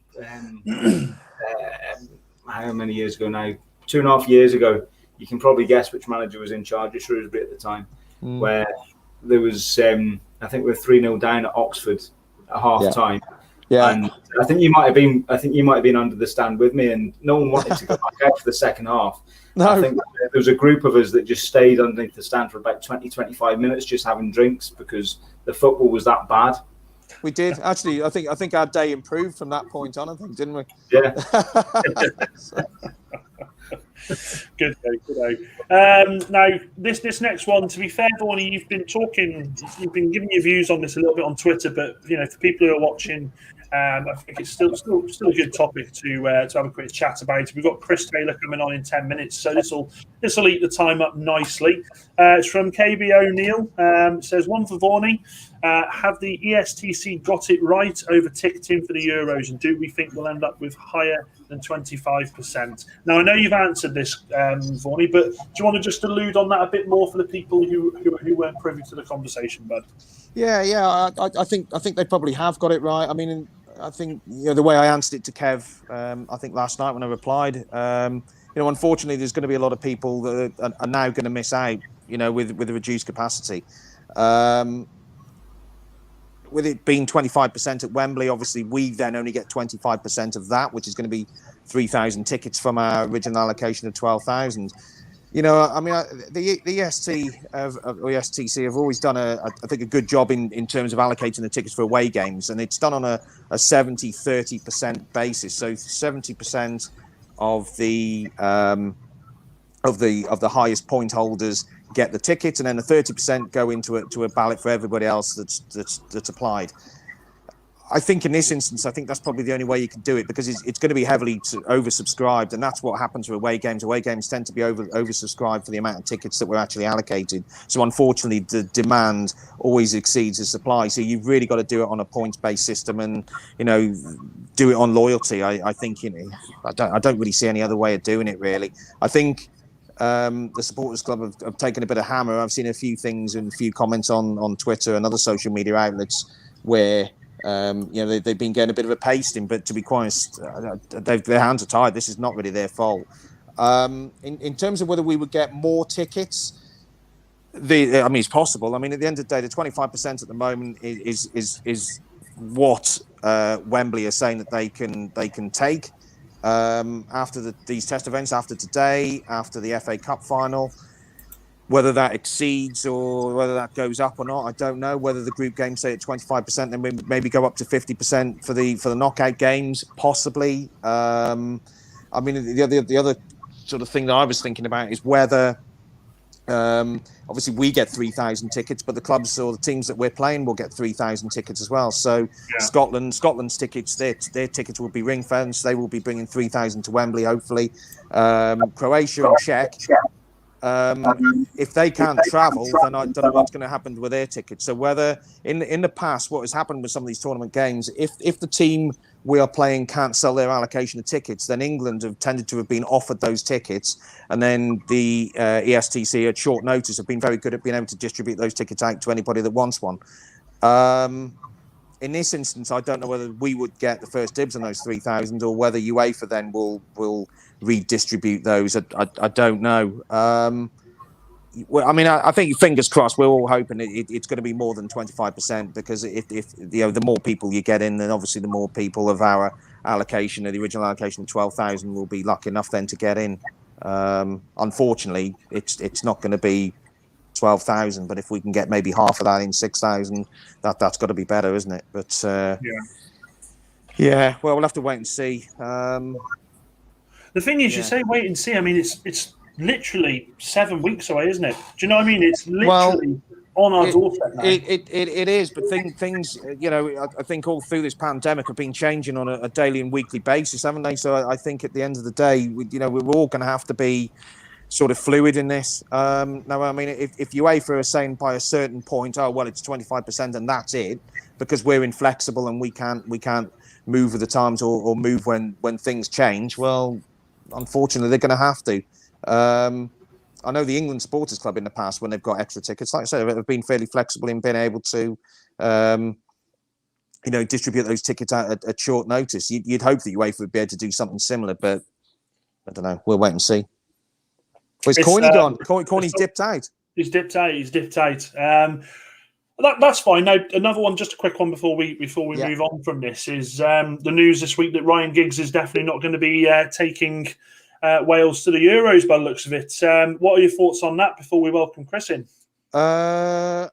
How many years ago now? 2.5 years ago. You can probably guess which manager was in charge of Shrewsbury at the time, where there was, I think we were 3-0 down at Oxford at half time. Yeah. And I think you might have been under the stand with me, and no one wanted to go back out for the second half. No. I think there was a group of us that just stayed underneath the stand for about 20-25 minutes, just having drinks, because the football was that bad. We did, actually. I think our day improved from that point on, didn't we? Yeah. Good day. Now, this next one, to be fair, Vaughan, you've been giving your views on this a little bit on Twitter, but for people who are watching, I think it's still a good topic to have a quick chat about. We've got Kris Taylor coming on in 10 minutes, so this will eat the time up nicely. It's from KB O'Neill. It says, one for Vaughan. Have the ESTC got it right over ticketing for the Euros, and do we think we'll end up with higher than 25%? Now, I know you've answered this, Vaughan, but do you want to just allude on that a bit more for the people who weren't privy to the conversation, bud? Yeah. I think they probably have got it right. I mean, I think the way I answered it to Kev, I think last night when I replied, unfortunately, there's going to be a lot of people that are now going to miss out, with a reduced capacity. With it being 25% at Wembley, obviously we then only get 25% of that, which is going to be 3,000 tickets from our original allocation of 12,000. The ESTC have always done I think a good job in terms of allocating the tickets for away games, and it's done on a 70-30% basis. So 70% of the highest point holders get the tickets, and then the 30% go into a ballot for everybody else that's applied. I think in this instance, I think that's probably the only way you can do it, because it's going to be heavily oversubscribed, and that's what happens with away games. Away games tend to be oversubscribed for the amount of tickets that were actually allocated. So unfortunately, the demand always exceeds the supply. So you've really got to do it on a points-based system, and do it on loyalty. I think I don't really see any other way of doing it, really. I think the supporters club have taken a bit of hammer. I've seen a few things and a few comments on Twitter and other social media outlets where they've been getting a bit of a pasting, but to be quite honest, their hands are tied. This is not really their fault. In terms of whether we would get more tickets, it's possible. I mean, at the end of the day, the 25% at the moment is what Wembley are saying that they can take. After these test events, after today, after the FA Cup final, whether that exceeds or whether that goes up or not, I don't know. Whether the group games stay at 25%, then we maybe go up to 50% for the knockout games, possibly. The other sort of thing that I was thinking about is whether, obviously we get 3,000 tickets, but the clubs or the teams that we're playing will get 3,000 tickets as well. So Scotland's tickets, their tickets will be ring fenced. They will be bringing 3,000 to Wembley, hopefully. Croatia and Czech if they can't travel, then I don't know what's going to happen with their tickets. So whether in the past, what has happened with some of these tournament games, if the team we are playing can't sell their allocation of tickets, then England have tended to have been offered those tickets, and then the ESTC at short notice have been very good at being able to distribute those tickets out to anybody that wants one. In this instance, I don't know whether we would get the first dibs on those 3,000 or whether UEFA then will redistribute those. I don't know. Well, I mean, I think fingers crossed. We're all hoping it's going to be more than 25%, because if the more people you get in, then obviously the more people of our allocation, of the original allocation of 12,000, will be lucky enough then to get in. Unfortunately, it's not going to be 12,000, but if we can get maybe half of that in 6,000, that's got to be better, isn't it? But yeah. Well, we'll have to wait and see. The thing is, you say wait and see. I mean, it's literally 7 weeks away, isn't it? Do you know what I mean? It's literally on our doorstep now. It is, but things, I think all through this pandemic have been changing on a daily and weekly basis, haven't they? So I think at the end of the day, we're all going to have to be sort of fluid in this. Now, I mean, if UEFA are saying by a certain point, oh well, it's 25% and that's it, because we're inflexible and we can't move with the times or move when things change. Well, unfortunately, they're going to have to. I know the England Supporters Club in the past, when they've got extra tickets, like I said, have been fairly flexible in being able to, distribute those tickets out at short notice. You'd hope that UEFA would be able to do something similar, but I don't know. We'll wait and see. Where's Corny gone? Corny's dipped out. He's dipped out. That's fine. Now, another one, just a quick one before we move on from this, is the news this week that Ryan Giggs is definitely not going to be taking Wales to the Euros by the looks of it. What are your thoughts on that before we welcome Kris in? I've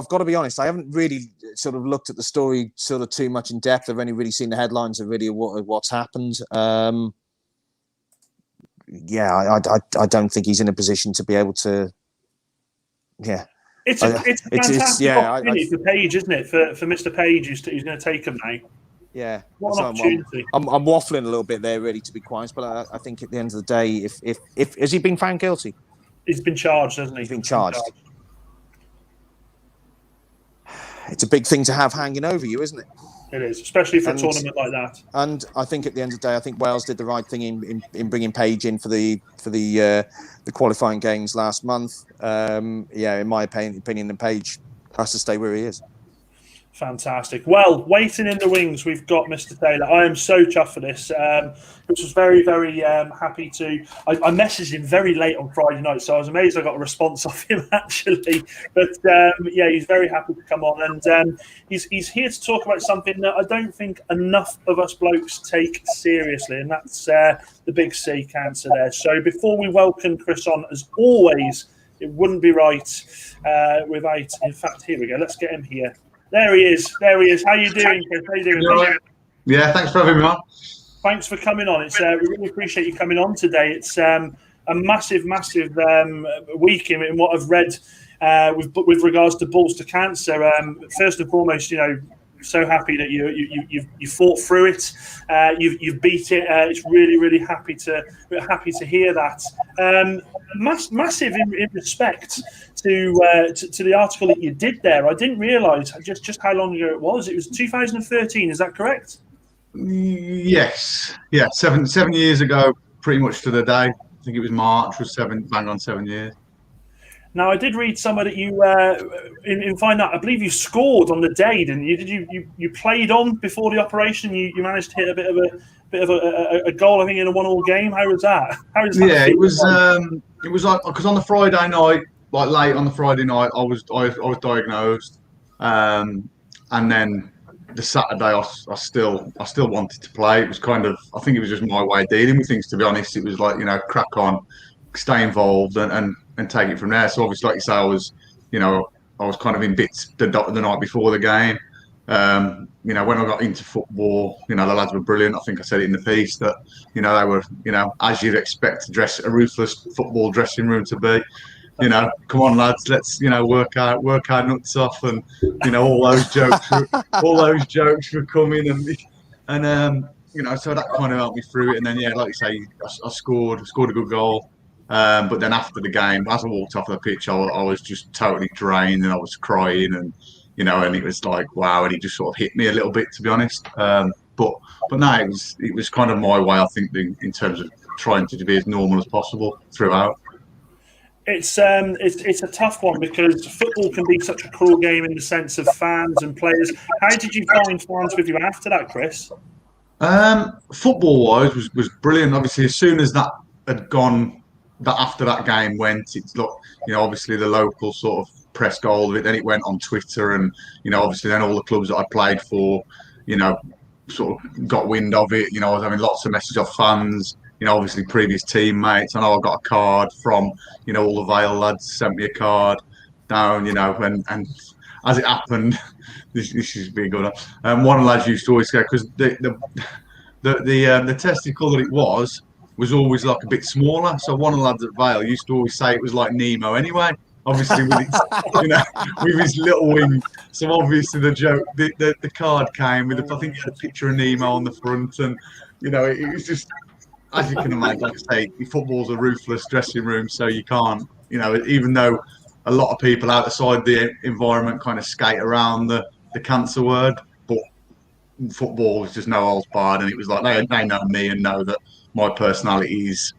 got to be honest, I haven't really sort of looked at the story sort of too much in depth. I've only really seen the headlines of really what's happened. I don't think he's in a position to be able to. Yeah, it's a fantastic opportunity for Page, isn't it? For Mr. Page, who's going to take him now. Yeah, what an opportunity. I'm waffling a little bit there, really, to be quite, but I think at the end of the day, if has he been found guilty? He's been charged, hasn't he? He's been charged. It's a big thing to have hanging over you, isn't it? It is, especially for a tournament like that. And I think at the end of the day, I think Wales did the right thing in bringing Page in for the qualifying games last month. In my opinion, the Page has to stay where he is. Fantastic. Well, waiting in the wings, we've got Mr. Taylor. I am so chuffed for this. Which was very, very happy to. I messaged him very late on Friday night, so I was amazed I got a response off him actually. But he's very happy to come on, and he's here to talk about something that I don't think enough of us blokes take seriously, and that's the big C, cancer. There. So before we welcome Kris on, as always, it wouldn't be right without. In fact, here we go. Let's get him here. There he is. How you doing, Kris? How you doing? Yeah, thanks for having me on. Thanks for coming on. It's we really appreciate you coming on today. It's a massive week in what I've read with regards to Balls to Cancer. First and foremost, so happy that you fought through it. You've beat it. It's really happy to hear that. Massive in respect to the article that you did there. I didn't realise just how long ago it was. It was 2013. Is that correct? Yes. Yeah. 7 years ago, pretty much to the day. I think it was March. Was bang on 7 years. Now, I did read somewhere that you in Find Out. I believe you scored on the day, didn't you? Did you played on before the operation? You managed to hit a bit of a goal, I think, in a 1-1 game. How was that? Yeah, it was like, because on the Friday night, like late on the Friday night, I was diagnosed, and then the Saturday I still wanted to play. It was kind of, I think it was just my way of dealing with things. To be honest, it was like, crack on, stay involved, and take it from there. So obviously, like you say, I was kind of in bits the night before the game. When I got into football, the lads were brilliant. I think I said it in the piece that, they were, as you'd expect a ruthless football dressing room to be. Come on, lads, let's, work our nuts off, and all those jokes were coming, and so that kind of helped me through it. And then, like you say, I scored a good goal. But then after the game, as I walked off the pitch, I was just totally drained and I was crying and, and it was like, wow. And it just sort of hit me a little bit, to be honest. But no, it was kind of my way, I think, in terms of trying to be as normal as possible throughout. It's a tough one because football can be such a cruel game in the sense of fans and players. How did you find fans with you after that, Kris? Football-wise was brilliant. Obviously, as soon as that had gone, that after that game went, it's obviously the local sort of press goal of it. Then it went on Twitter, and obviously then all the clubs that I played for, sort of got wind of it. I was having lots of messages off fans. Obviously previous teammates. I know I got a card from, all the Vale lads sent me a card down, and as it happened, this is a big good one. One of the lads used to always go, because the testicle that it was always like a bit smaller. So one of the lads at Vale used to always say it was like Nemo anyway. Obviously with its, with his little wing. So obviously the joke, the card came with, I think it had a picture of Nemo on the front, and it was just, as you can imagine, like I say, football's a ruthless dressing room, so you can't, even though a lot of people outside the environment kind of skate around the cancer word, but football is just no holds barred, and it was like they know me and know that my personality is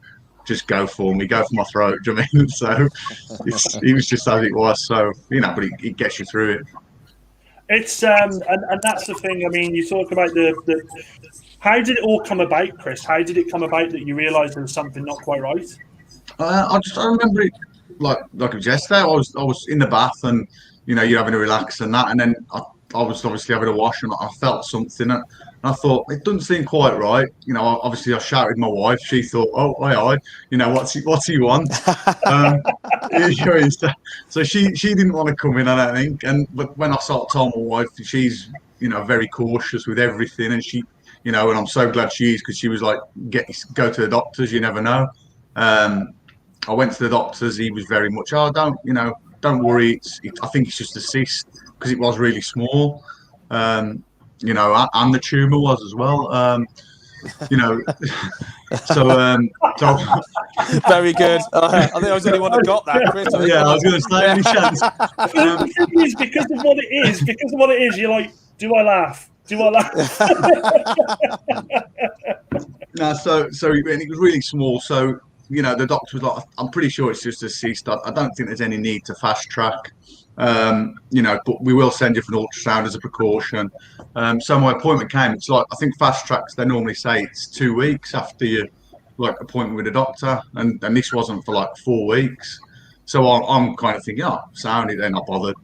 just go for me, go for my throat. Do you know what I mean? So it was just as it was. So but it gets you through it. It's and that's the thing. I mean, you talk about the how did it all come about, Kris? How did it come about that you realised there was something not quite right? I remember it like it was yesterday. I was in the bath, and you're having a relax and that, and then I was obviously having a wash, and I felt something, and I thought it doesn't seem quite right. Obviously I shouted my wife. She thought, oh, hi, what's he want? So she didn't want to come in, I don't think. But when I sort of told my wife, she's very cautious with everything, and she. And I'm so glad she is, because she was like, go to the doctors, you never know. I went to the doctors. He was very much, don't worry. I think it's just a cyst, because it was really small. And the tumour was as well. So very good. I think I was the only one that got that, Kris. Yeah, I was going to say, any chance? The thing is, because of what it is, you're like, do I laugh? Do I laugh? No, so it was really small. So the doctor was like, I'm pretty sure it's just a cyst. I don't think there's any need to fast track. But we will send you for an ultrasound as a precaution. So my appointment came. It's like, I think fast tracks, they normally say it's 2 weeks after your appointment with a doctor, and this wasn't for 4 weeks. So I'm kind of thinking, sound it, they're not bothered.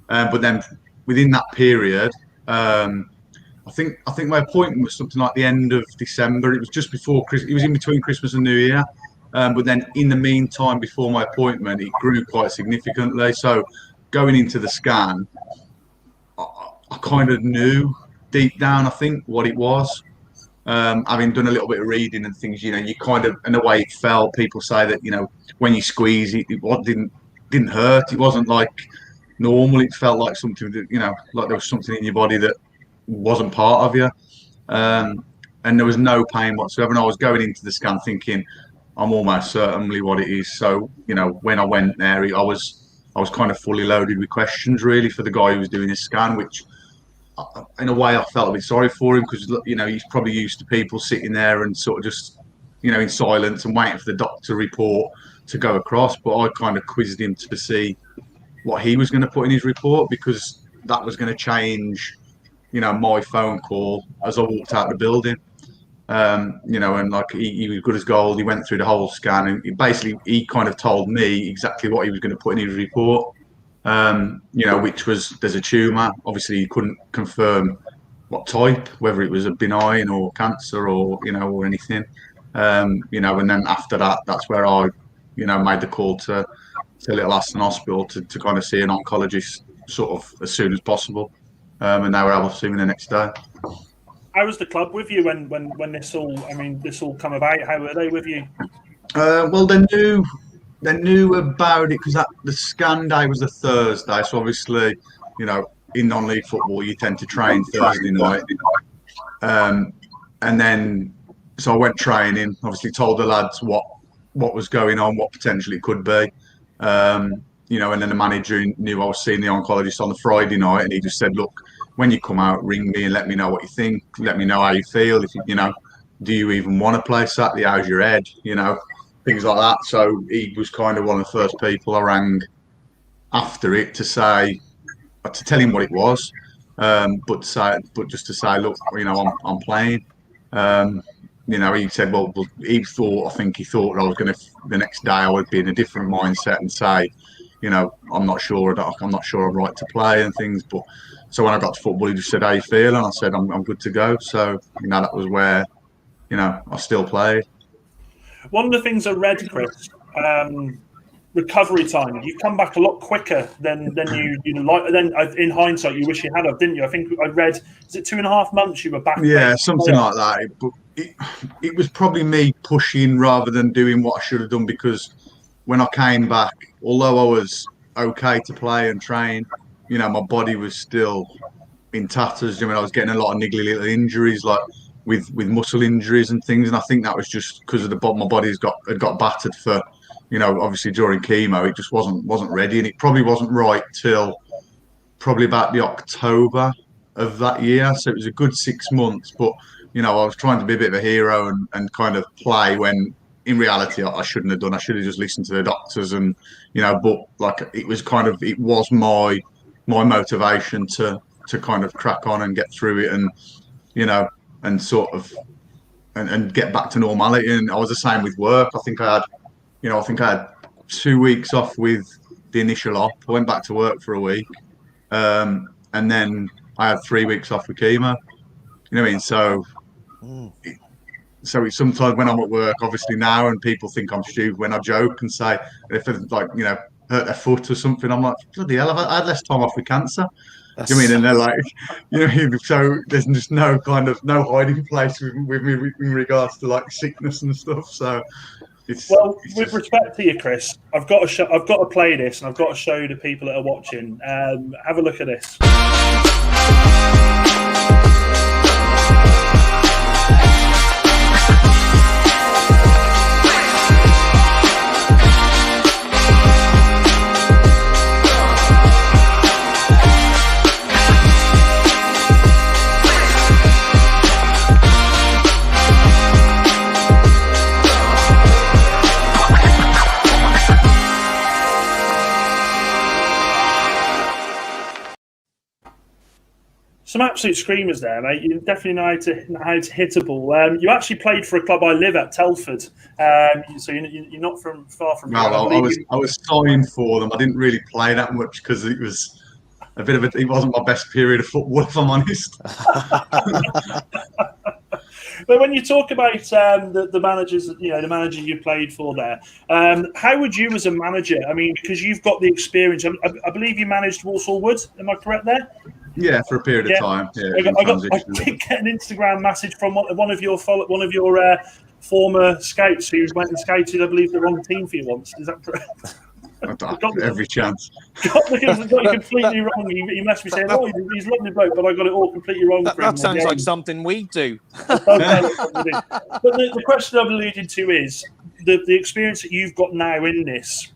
But then within that period, I think my appointment was something like the end of December. It was just before Christmas. It was in between Christmas and New Year. But then in the meantime, before my appointment, it grew quite significantly. So going into the scan, I kind of knew deep down, I think, what it was. Having done a little bit of reading and things, you kind of, in a way it felt, people say that, when you squeeze it, it didn't hurt. It wasn't like normal. It felt like something that, like there was something in your body that wasn't part of you. And there was no pain whatsoever. And I was going into the scan thinking, I'm almost certainly what it is. So, when I went there, I was kind of fully loaded with questions, really, for the guy who was doing his scan, which in a way I felt a bit sorry for him, because, he's probably used to people sitting there and sort of just, in silence and waiting for the doctor report to go across. But I kind of quizzed him to see what he was going to put in his report, because that was going to change, my phone call as I walked out of the building. And he was good as gold. He went through the whole scan, and he kind of told me exactly what he was going to put in his report. Which was, there's a tumour. Obviously, he couldn't confirm what type, whether it was a benign or cancer or or anything. And then after that, that's where I, made the call to Little Aston Hospital to kind of see an oncologist sort of as soon as possible. And they were able to see me the next day. How was the club with you when this all come about? How were they with you? Well, they knew about it, because the scan day was a Thursday. So obviously, in non-league football, you tend to train Thursday night. And then, so I went training. Obviously, told the lads what what was going on, what potentially it could be. You know, and then the manager knew I was seeing the oncologist on the Friday night, and he just said, "Look, when you come out, ring me and let me know what you think. Let me know how you feel. If you know, do you even want to play Saturday? How's your head? You know, things like that." So he was kind of one of the first people I rang after it to tell him what it was, but just to say, look, you know, I'm playing. You know, he said, well, I think he thought I was going to, the next day I would be in a different mindset and say, you know, I'm not sure I'm right to play and things. But so when I got to football, he just said, how you feel? And I said, I'm good to go. So, you know, that was where, you know, I still play. One of the things I read, Kris, recovery time. You come back a lot quicker than you like. Then in hindsight, you wish you had, didn't you? I think I read, is it 2.5 months you were back? Yeah, something like that. But it was probably me pushing rather than doing what I should have done, because when I came back, although I was okay to play and train, you know, my body was still in tatters. I mean, I was getting a lot of niggly little injuries, like with muscle injuries and things. And I think that was just because of my body had got battered for, you know, obviously during chemo, it just wasn't ready, and it probably wasn't right till probably about the October of that year. So it was a good 6 months, but you know, I was trying to be a bit of a hero and kind of play when in reality I shouldn't have done. I should have just listened to the doctors, and you know, but like it was my motivation to kind of crack on and get through it, and you know, and sort of and get back to normality. And I was the same with work. I think I had 2 weeks off with the initial op. I went back to work for a week, and then I had 3 weeks off with chemo. You know what I mean? So it's sometimes when I'm at work, obviously now, and people think I'm stupid when I joke and say if they like, you know, hurt their foot or something, I'm like, bloody hell, I had less time off with cancer. You know what I mean? And they're like, you know, so there's just no hiding place with me in regards to like sickness and stuff. So. With respect to you, Kris, I've got to play this, and I've got to show the people that are watching. Have a look at this. Some absolute screamers there, mate. You definitely know how to hit a ball. You actually played for a club I live at, Telford. So you're not far from. Well, I was signed for them. I didn't really play that much because it was a bit of it wasn't my best period of football, if I'm honest. But when you talk about the managers, you know, the manager you played for there, how would you as a manager? I mean, because you've got the experience. I believe you managed Walsall Wood. Am I correct there? Yeah, for a period of time. Yeah, I did get an Instagram message from one of your former scouts who went and scouted. I believe the wrong team for you once. Is that correct? Every chance. Got it completely wrong. He messaged me saying, "Oh, he's a lovely bloke," but I got it all completely wrong. That sounds like something we do. But the question I'm alluding to is the experience that you've got now in this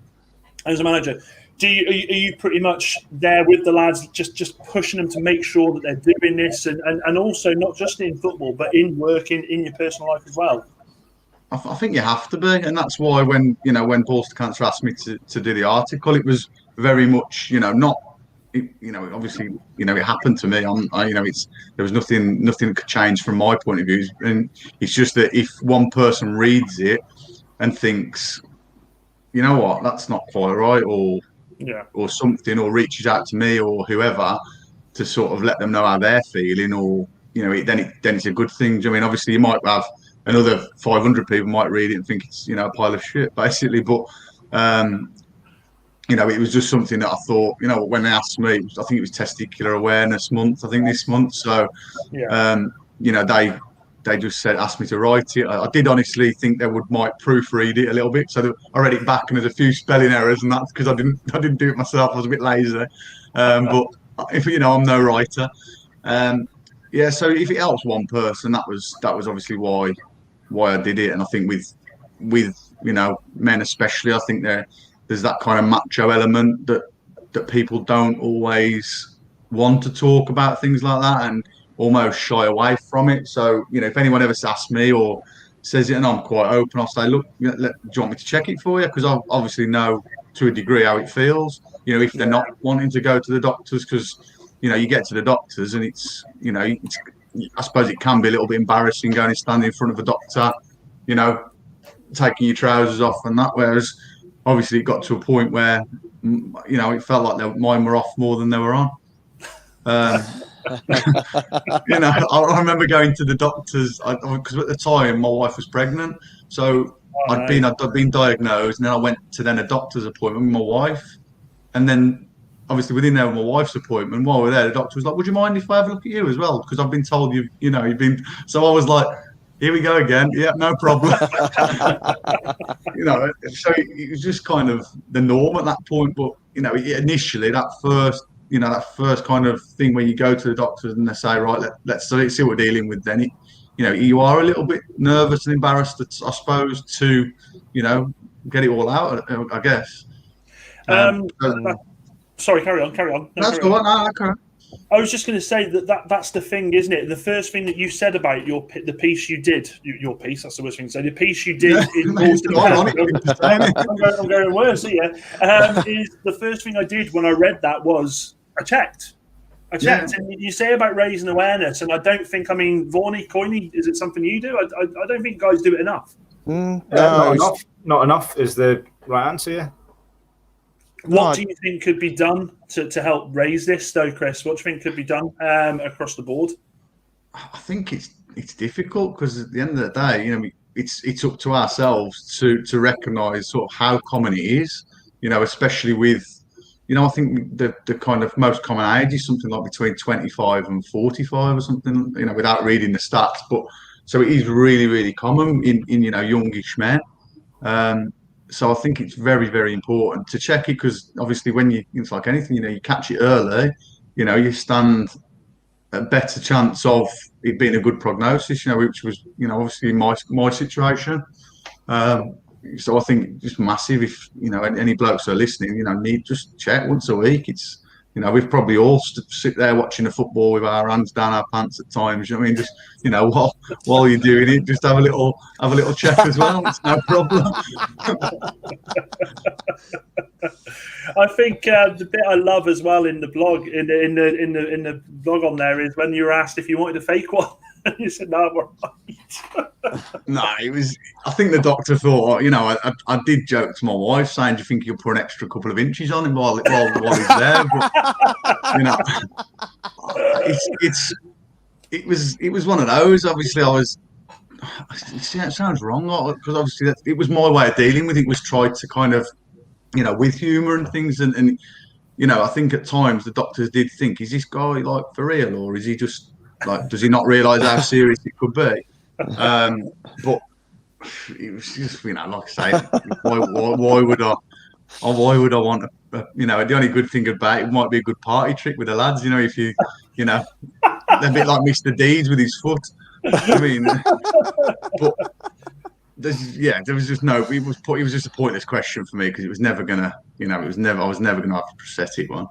as a manager. Are you pretty much there with the lads, just pushing them to make sure that they're doing this, and also not just in football, but in work, in your personal life as well? I think you have to be, and that's why when Balls to Cancer asked me to do the article, it was very much, you know, not, you know, obviously, you know, it happened to me. There was nothing that could change from my point of view, and it's just that if one person reads it and thinks, you know what, that's not quite right, or something, or reaches out to me or whoever to sort of let them know how they're feeling, or you know, then it's a good thing. I mean, obviously, you might have another 500 people might read it and think it's, you know, a pile of shit, basically. But you know, it was just something that I thought, you know, when they asked me, I think it was Testicular Awareness Month, I think this month. So, you know, they just asked me to write it. I did honestly think they might proofread it a little bit. So I read it back, and there's a few spelling errors, and that's because I didn't do it myself. I was a bit lazy. But if you know, I'm no writer. Yeah. So if it helps one person, that was obviously why I did it. And I think with men especially. I think there's that kind of macho element that people don't always want to talk about things like that and almost shy away from it. So, if anyone ever asks me or says it and I'm quite open, I'll say, look, do you want me to check it for you? Because I obviously know to a degree how it feels, if they're not wanting to go to the doctors, because, you get to the doctors and it's I suppose it can be a little bit embarrassing going and standing in front of a doctor, taking your trousers off and that, whereas obviously it got to a point where, it felt like mine were off more than they were on. I remember going to the doctors because at the time my wife was pregnant, so I'd been diagnosed, and then I went to a doctor's appointment with my wife, and then obviously within there with my wife's appointment, while we're there, the doctor was like, "Would you mind if I have a look at you as well? Because I've been told you've been." So I was like, "Here we go again. Yeah, no problem." So it was just kind of the norm at that point. But initially that first kind of thing where you go to the doctors and they say, "Right, let's see what we're dealing with." Then you are a little bit nervous and embarrassed, I suppose, to get it all out, I guess. Sorry, carry on. No, that's cool. No, okay. I was just going to say that's the thing, isn't it? The first thing that you said about the piece you did, your piece, that's the worst thing to say, the piece you did in I'm going worse here, is the first thing I did when I read that was I checked. And you say about raising awareness, and I don't think, Vaughnie, Coyne, is it something you do? I don't think guys do it enough. Not enough is the right answer, yeah. What do you think could be done to help raise this, though, Kris? What do you think could be done across the board? I think it's difficult because at the end of the day, it's up to ourselves to recognise sort of how common it is. Especially with, I think the kind of most common age is something like between 25 and 45 or something. Without reading the stats, but so it is really, really common in youngish men. So I think it's very, very important to check it because obviously it's like anything, you catch it early, you stand a better chance of it being a good prognosis, which was, obviously my situation. So I think it's just massive if, any blokes are listening, need just check once a week. It's, we've probably all sit there watching the football with our hands down our pants at times. Just while you're doing it, just have a little check as well. It's no problem. I think the bit I love as well in the blog, in the blog on there, is when you were asked if you wanted a fake one. You said no, we're right. No, it was. I think the doctor thought. I did joke to my wife saying, "Do you think you'll put an extra couple of inches on him while he's there?" But it was one of those. Obviously, I was. It sounds wrong because obviously it was my way of dealing with it. Was tried to kind of, with humour and things, and I think at times the doctors did think, "Is this guy like for real, or is he just?" Like, does he not realise how serious it could be? But it was just, like I say, why would I want the only good thing about it might be a good party trick with the lads, if you, they're a bit like Mr. Deeds with his foot. But there was just it was just a pointless question for me because it was never gonna, I was never gonna have a prosthetic one.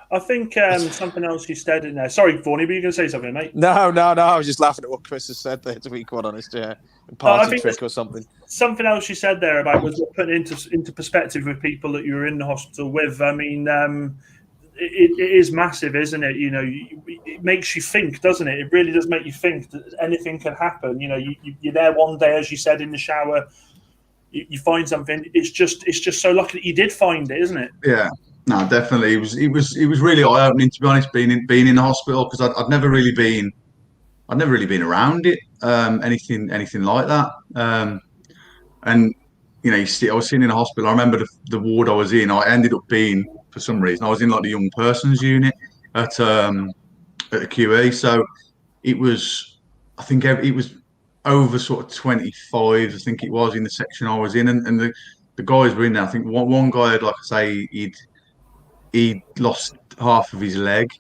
I think something else you said in there. Sorry, Vaughnie, were you going to say something, mate? No. I was just laughing at what Kris has said there, to be quite honest. Yeah, party trick or something. Something else you said there about was putting into perspective with people that you were in the hospital with. It is massive, isn't it? It makes you think, doesn't it? It really does make you think that anything can happen. You're there one day, as you said, in the shower. You find something. It's just so lucky that you did find it, isn't it? Yeah. No, definitely. It was really eye opening, to be honest, being in the hospital because I'd never really been around it, anything like that. And I was sitting in a hospital. I remember the ward I was in. I ended up being, for some reason, I was in like the young persons unit at the QE. So it was, I think it was over sort of 25. I think it was in the section I was in, and the guys were in there. I think one guy had, like I say, he'd lost half of his leg.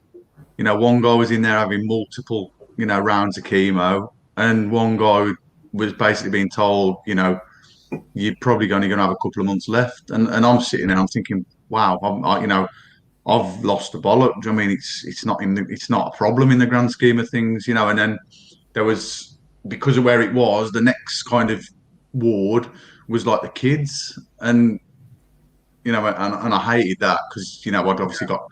One guy was in there having multiple, rounds of chemo, and one guy was basically being told, you're probably only going to have a couple of months left. And I'm sitting there, I'm thinking, wow, I've lost the bollock. Do you know what I mean, it's not a problem in the grand scheme of things, And then there was, because of where it was, the next kind of ward was like the kids, and and I hated that because I'd obviously got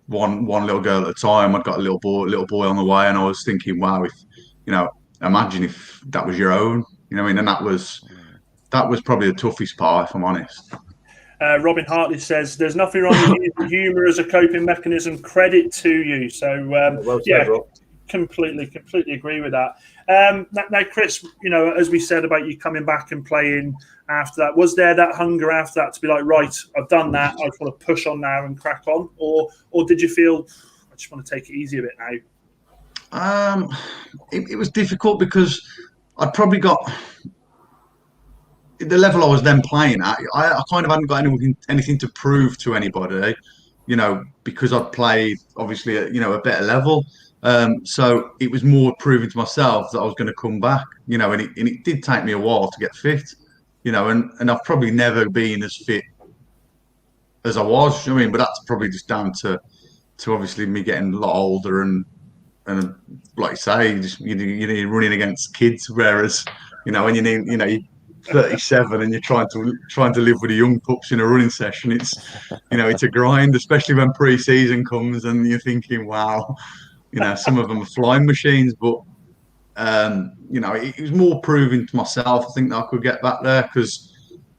one little girl at a time. I'd got a little boy on the way, and I was thinking, wow, if imagine if that was your own, what I mean, and that was probably the toughest part, if I'm honest. Robin Hartley says there's nothing wrong with using humour as a coping mechanism. Credit to you. So well said, Rob. Completely agree with that. Now, Kris, as we said about you coming back and playing after that, was there that hunger after that to be like, right, I've done that, I just want to push on now and crack on, or did you feel I just want to take it easy a bit now? It was difficult because I'd probably got the level I was then playing at. I kind of hadn't got anything to prove to anybody, because I'd played obviously at a better level. So it was more proving to myself that I was going to come back, and it did take me a while to get fit, and I've probably never been as fit as I was. I mean, but that's probably just down to obviously me getting a lot older and like you say, you're running against kids, whereas when you're 37 and you're trying to live with the young pups in a running session, it's it's a grind, especially when pre-season comes and you're thinking, wow. Some of them are flying machines, but it was more proving to myself, I think, that I could get back there because,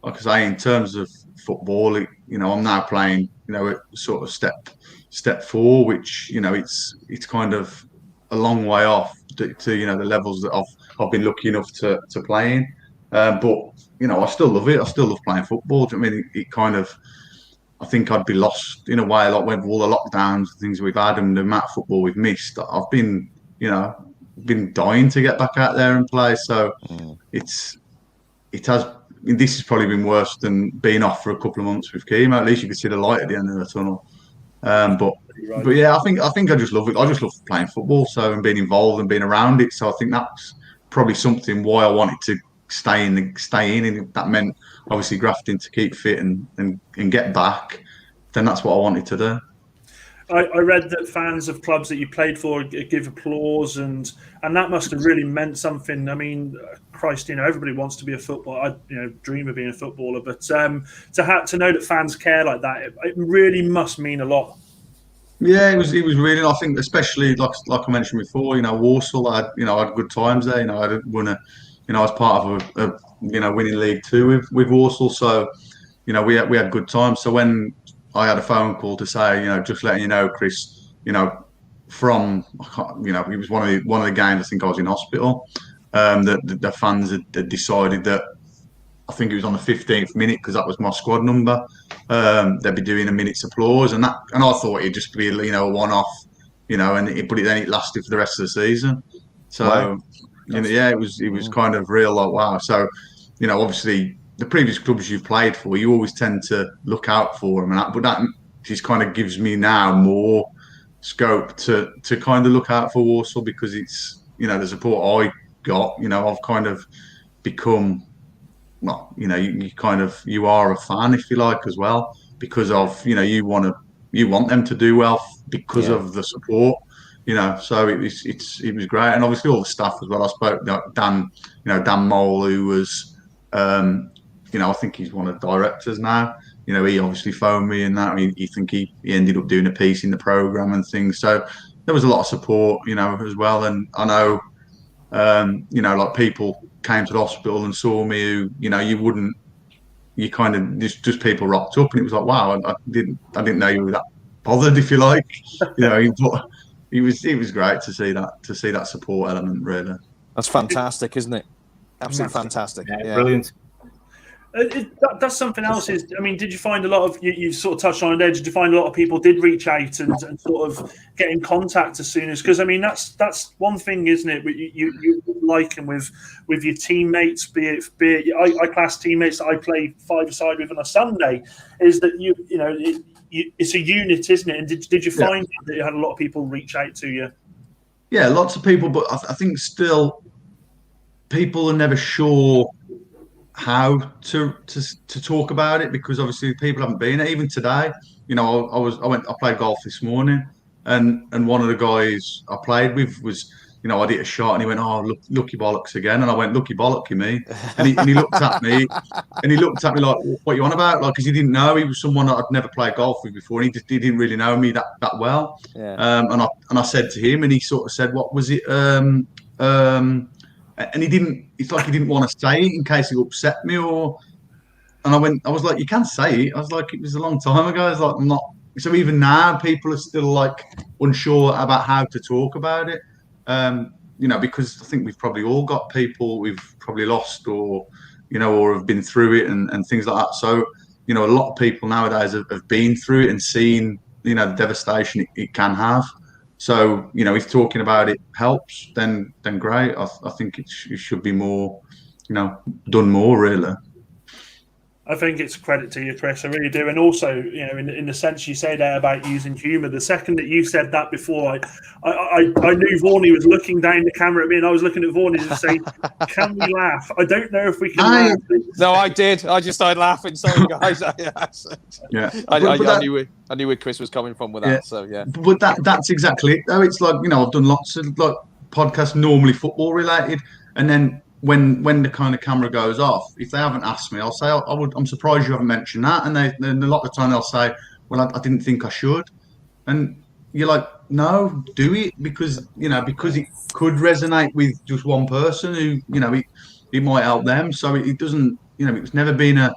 like I say, in terms of football, I'm now playing, at sort of step 4, which it's kind of a long way off to the levels that I've been lucky enough to play in. But I still love it. I still love playing football. I mean, it kind of. I think I'd be lost in a way, like with all the lockdowns, things we've had, and the amount of football we've missed. I've been, been dying to get back out there and play. So this has probably been worse than being off for a couple of months with chemo. At least you can see the light at the end of the tunnel. But yeah, I think I just love it. I just love playing football, and being involved and being around it. So I think that's probably something why I wanted to stay in, and that meant obviously grafting to keep fit and get back. Then that's what I wanted to do. I read that fans of clubs that you played for give applause, and that must have really meant something. I mean, Christ, everybody wants to be a footballer. I dream of being a footballer, but to know that fans care like that, it really must mean a lot. Yeah, it was really. I think especially like I mentioned before, Walsall. I had good times there. I didn't win I was part of a winning League Two with Walsall, so we had good times. So when I had a phone call to say, just letting you know, Kris, from it was one of the games. I think I was in hospital. The fans had decided that I think it was on the 15th minute because that was my squad number. They'd be doing a minute's applause, and I thought it'd just be a one-off, but then it lasted for the rest of the season. So. Wow. It was kind of real, like, wow. So, obviously the previous clubs you've played for, you always tend to look out for them, but that just kind of gives me now more scope to kind of look out for Walsall because it's the support I got. I've kind of become, well, you are a fan if you like as well because of you want them to do well because of the support. So it was great, and obviously all the staff as well. I spoke Dan Mole, who was, I think he's one of the directors now. He obviously phoned me and that. He ended up doing a piece in the programme and things. So there was a lot of support, as well. And I know, like people came to the hospital and saw me who, you kind of just people rocked up, and it was like, wow, I didn't know you were that bothered, if you like, It was great to see that support element, really. That's fantastic, isn't it? Absolutely fantastic. Yeah. Brilliant. That's something else. Did you find a lot of you sort of touched on it there? Did you find a lot of people did reach out and sort of get in contact as soon as? Because that's one thing, isn't it? You like and with your teammates, be it I class teammates that I play five-a-side with on a Sunday, is that it's a unit, isn't it? And did you find that you had a lot of people reach out to you? Yeah, lots of people, but I think still people are never sure how to talk about it, because obviously people haven't been. Even today, you know, I played golf this morning, and one of the guys I played with was, you know, I did a shot and he went, "Oh, look, lucky bollocks again," and I went, "Lucky bollocky me," and he looked at me. And he looked at me like, "What you on about?" Like, because he didn't know. He was someone that I'd never played golf with before. And he didn't really know me that well. Yeah. And I said to him, and he sort of said, "What was it?" And he didn't. It's like he didn't want to say it in case it upset me, or. And I was like, "You can say it." I was like, "It was a long time ago." I was like, "I'm not." So even now, people are still like unsure about how to talk about it. You know, because I think we've probably all got people we've probably lost, or you know, or have been through it and things like that. So, you know, a lot of people nowadays have been through it and seen, you know, the devastation it can have. So, you know, if talking about it helps, then great. I think it should be more, you know, done more really. I think it's a credit to you, Kris. I really do. And also, you know, in the sense you say there about using humour, the second that you said that before, I knew Vaughan was looking down the camera at me, and I was looking at Vaughan and saying, "Can we laugh?" I don't know if we can laugh. No, I did. I just started laughing. Sorry, guys. Yeah. I knew where Kris was coming from with that. Yeah. So yeah. But that's exactly it. Though it's like, you know, I've done lots of like podcasts normally football related, and then when the kind of camera goes off, if they haven't asked me, I'll say, I'm surprised you haven't mentioned that. And then a lot of the time they'll say, "Well, I didn't think I should." And you're like, "No, do it," because, you know, because it could resonate with just one person who, you know, it might help them. So it doesn't, you know, it's never been a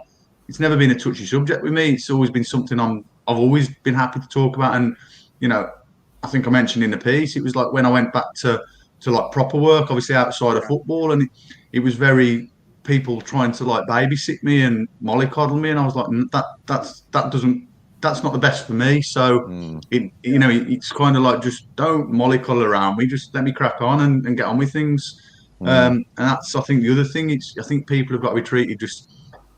touchy subject with me. It's always been something I've always been happy to talk about. And, you know, I think I mentioned in the piece, it was like when I went back to like proper work, obviously outside of football, and it was very people trying to like babysit me and mollycoddle me, and I was like, that's not the best for me. So it's kind of like, just don't mollycoddle around me, just let me crack on and get on with things. And that's, I think, the other thing. I think people have got to be treated just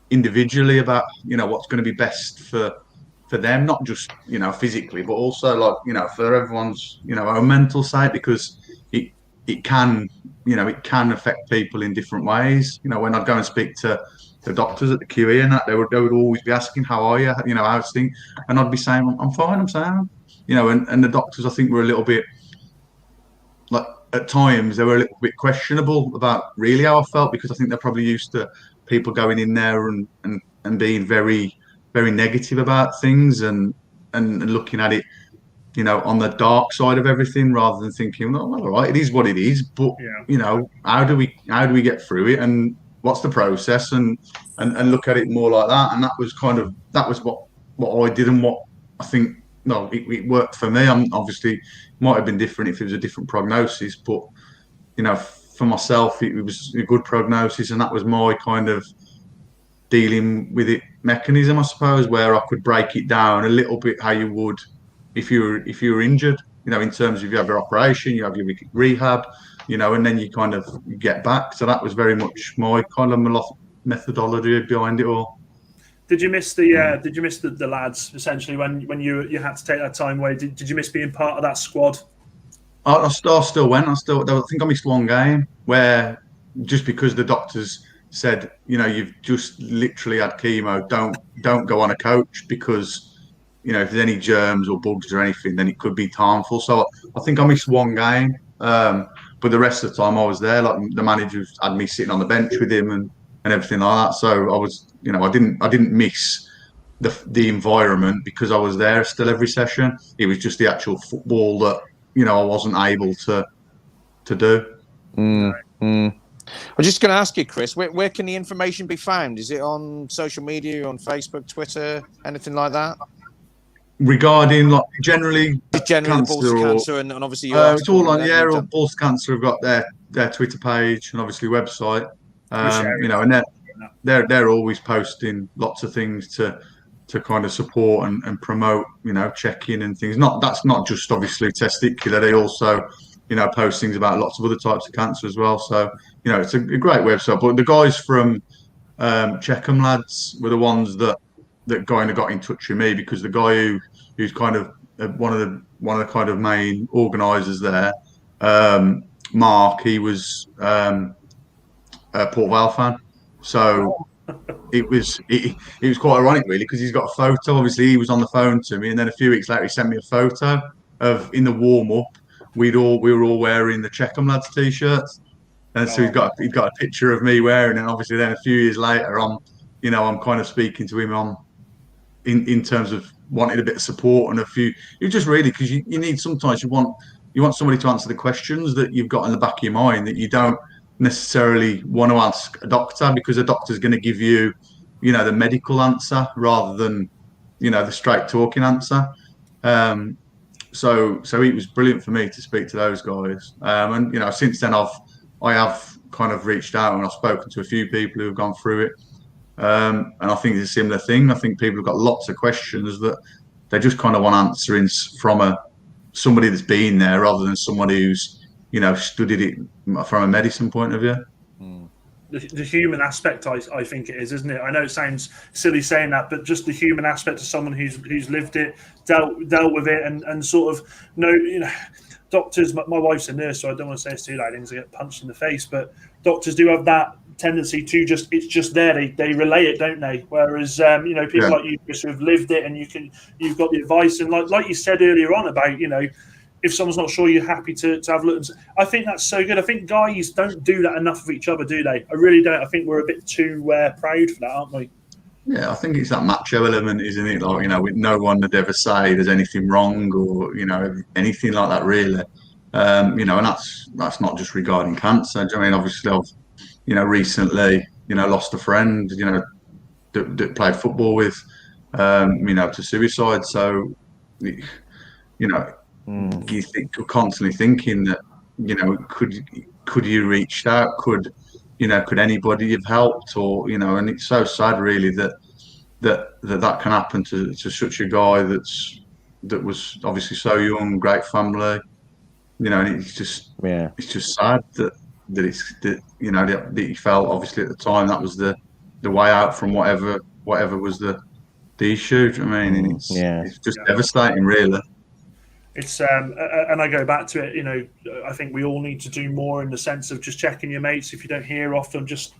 individually about, you know, what's going to be best for them, not just, you know, physically, but also like, you know, for everyone's, you know, own mental side, because it can, you know, it can affect people in different ways. You know, when I'd go and speak to the doctors at the QE and that, they would always be asking, "How are you? You know, how's things?" And I'd be saying, "I'm fine, I'm sound." You know, and the doctors, I think, were a little bit, like, at times they were a little bit questionable about really how I felt, because I think they're probably used to people going in there and being very, very negative about things and looking at it, you know, on the dark side of everything, rather than thinking, "Well, all right, it is what it is, but you know, how do we get through it, and what's the process, and look at it more like that." And that was what I did, and what I think, no, it worked for me. I'm obviously might have been different if it was a different prognosis, but, you know, for myself, it was a good prognosis, and that was my kind of dealing with it mechanism, I suppose, where I could break it down a little bit how you would if you were injured, you know, in terms of you have your operation, you have your rehab, you know, and then you kind of get back. So that was very much my kind of methodology behind it all. Did you miss the lads essentially when you had to take that time away? Did you miss being part of that squad? I still went. I think I missed one game where, just because the doctors said, you know, you've just literally had chemo, don't go on a coach, because, you know, if there's any germs or bugs or anything, then it could be harmful. So I think I missed one game, but the rest of the time I was there. Like, the manager had me sitting on the bench with him and everything like that. So I was, you know, I didn't miss the environment, because I was there still every session. It was just the actual football that, you know, I wasn't able to do. I'm just going to ask you, Kris, where can the information be found? Is it on social media, on Facebook, Twitter, anything like that? Regarding, like, generally cancer, and obviously it's all on Balls to Cancer have got their Twitter page and obviously website, you know, and they're always posting lots of things to kind of support and promote, you know, check-in and things. That's not just obviously testicular, they also, you know, post things about lots of other types of cancer as well. So, you know, it's a great website. But the guys from Checkham lads were the ones that kind of got in touch with me, because the guy who's kind of one of the kind of main organisers there, Mark, he was a Port Vale fan, so it was quite ironic, really, because he's got a photo. Obviously, he was on the phone to me, and then a few weeks later, he sent me a photo of in the warm up. We were all wearing the Checkham Lads t-shirts, and so he's got a picture of me wearing it. And obviously, then a few years later, I'm kind of speaking to him on in terms of wanting a bit of support and a few. You just really, because you need, sometimes you want somebody to answer the questions that you've got in the back of your mind that you don't necessarily want to ask a doctor, because a doctor's going to give you, the medical answer rather than, the straight talking answer. So it was brilliant for me to speak to those guys. And since then I have kind of reached out and I've spoken to a few people who have gone through it. And I think it's a similar thing. I think people have got lots of questions that they just kind of want answering from somebody that's been there rather than somebody who's studied it from a medicine point of view. The human aspect, I think it is, isn't it? I know it sounds silly saying that, but just the human aspect of someone who's lived it, dealt with it, and sort of doctors. My wife's a nurse, so I don't want to say it's too loud, things I get punched in the face. But doctors do have that tendency to it's just there. They relay it, don't they? Whereas people like you just have lived it, and you've got the advice, and like you said earlier on about if someone's not sure, you're happy to have a look. I think that's so good. I think guys don't do that enough of each other, do they? I really don't. I think we're a bit too proud for that, aren't we? Yeah, I think it's that macho element, isn't it? Like, no one would ever say there's anything wrong or, anything like that, really. And that's not just regarding cancer. I mean, obviously, I've, recently, lost a friend, that played football with, to suicide. So, you're constantly thinking that, could you reach out? Could anybody have helped? Or, and it's so sad, really, that can happen to such a guy that was obviously so young, great family, and it's just sad that he felt, obviously, at the time that was the way out from whatever was the issue. I mean, and it's just devastating, really. It's and I go back to it. I think we all need to do more in the sense of just checking your mates. If you don't hear often, just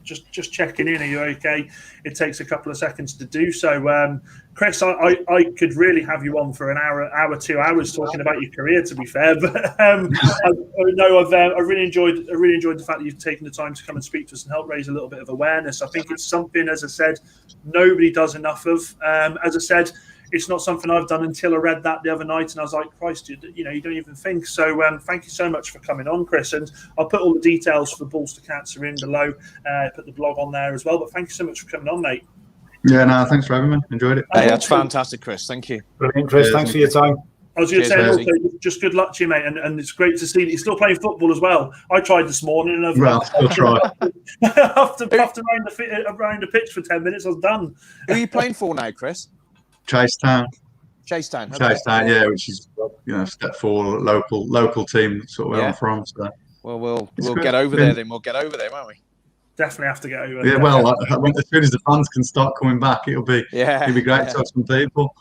checking in. Are you okay? It takes a couple of seconds to do so. Kris, I could really have you on for an hour, 2 hours talking about your career. To be fair, but I really enjoyed the fact that you've taken the time to come and speak to us and help raise a little bit of awareness. I think it's something, as I said, nobody does enough of. As I said, it's not something I've done until I read that the other night, and I was like, Christ, you don't even think. So thank you so much for coming on, Kris. And I'll put all the details for Balls to Cancer in below, put the blog on there as well. But thank you so much for coming on, mate. Yeah, no, thanks for having me. Enjoyed it. Hey, that's fantastic, Kris. Thank you. Brilliant, Kris. Thanks for your time. I was going to say, also, just good luck to you, mate, and it's great to see that you're still playing football as well. I tried this morning, and I'll try. after around the pitch for 10 minutes, I was done. Who are you playing for now, Kris? Chasetown. Chasetown, yeah, which is step 4 local team sort of where I'm from. So. Well, we'll get over there then. We'll get over there, won't we? Definitely have to get over. Yeah, well, as soon as the fans can start coming back, it'll be great to have some people.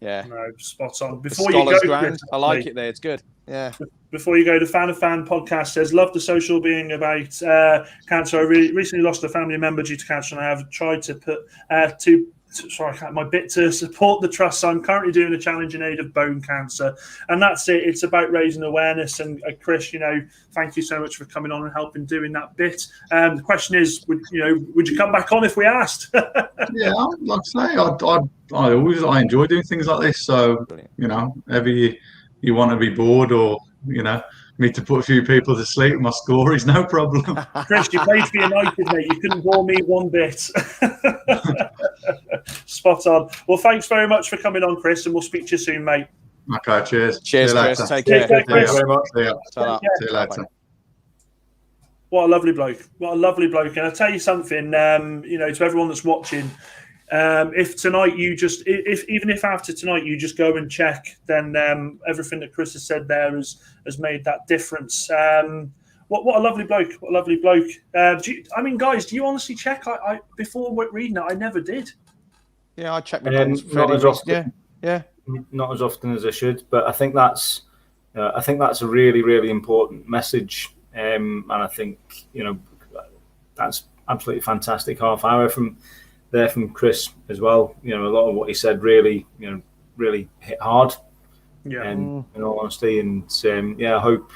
Yeah, no, spot on. Before you go, Chris, I like it there. It's good. Yeah. Before you go, the Fan of Fan podcast says, love the social being about cancer. I recently lost a family member due to cancer, and I have tried to put my bit to support the trust. So I'm currently doing a challenge in aid of bone cancer, and that's it. It's about raising awareness. And Kris, thank you so much for coming on and helping doing that bit. The question is, would you come back on if we asked? Yeah, like I say, I enjoy doing things like this. So ever you want to be bored or me to put a few people to sleep with my score is no problem. Kris, you played for United, mate. You couldn't bore me one bit. Spot on. Well, thanks very much for coming on, Kris, and we'll speak to you soon, mate. Okay, cheers. Cheers, Kris. Take care. Thank you very much. See you later. What a lovely bloke. And I'll tell you something, to everyone that's watching, if tonight even if after tonight you just go and check, then everything that Kris has said there has made that difference. What a lovely bloke. Guys, do you honestly check? I before reading it, I never did. Yeah, I check my not as often. Yeah. Not as often as I should, but I think that's a really, really important message. And I think that's absolutely fantastic half hour from Kris as well. You know, a lot of what he said really hit hard. Yeah. In all honesty, and I hope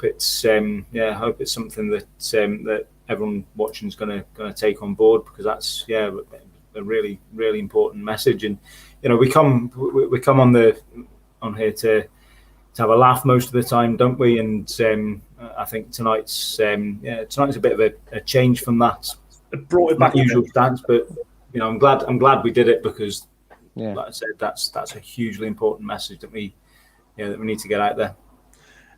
it's something that everyone watching is going to take on board, because that's a really, really important message. And you know, we come on here to have a laugh most of the time, don't we? And I think tonight's a bit of a change from that. It brought it back. Usual stance, but you know, I'm glad we did it, because like I said, that's a hugely important message that we need to get out there.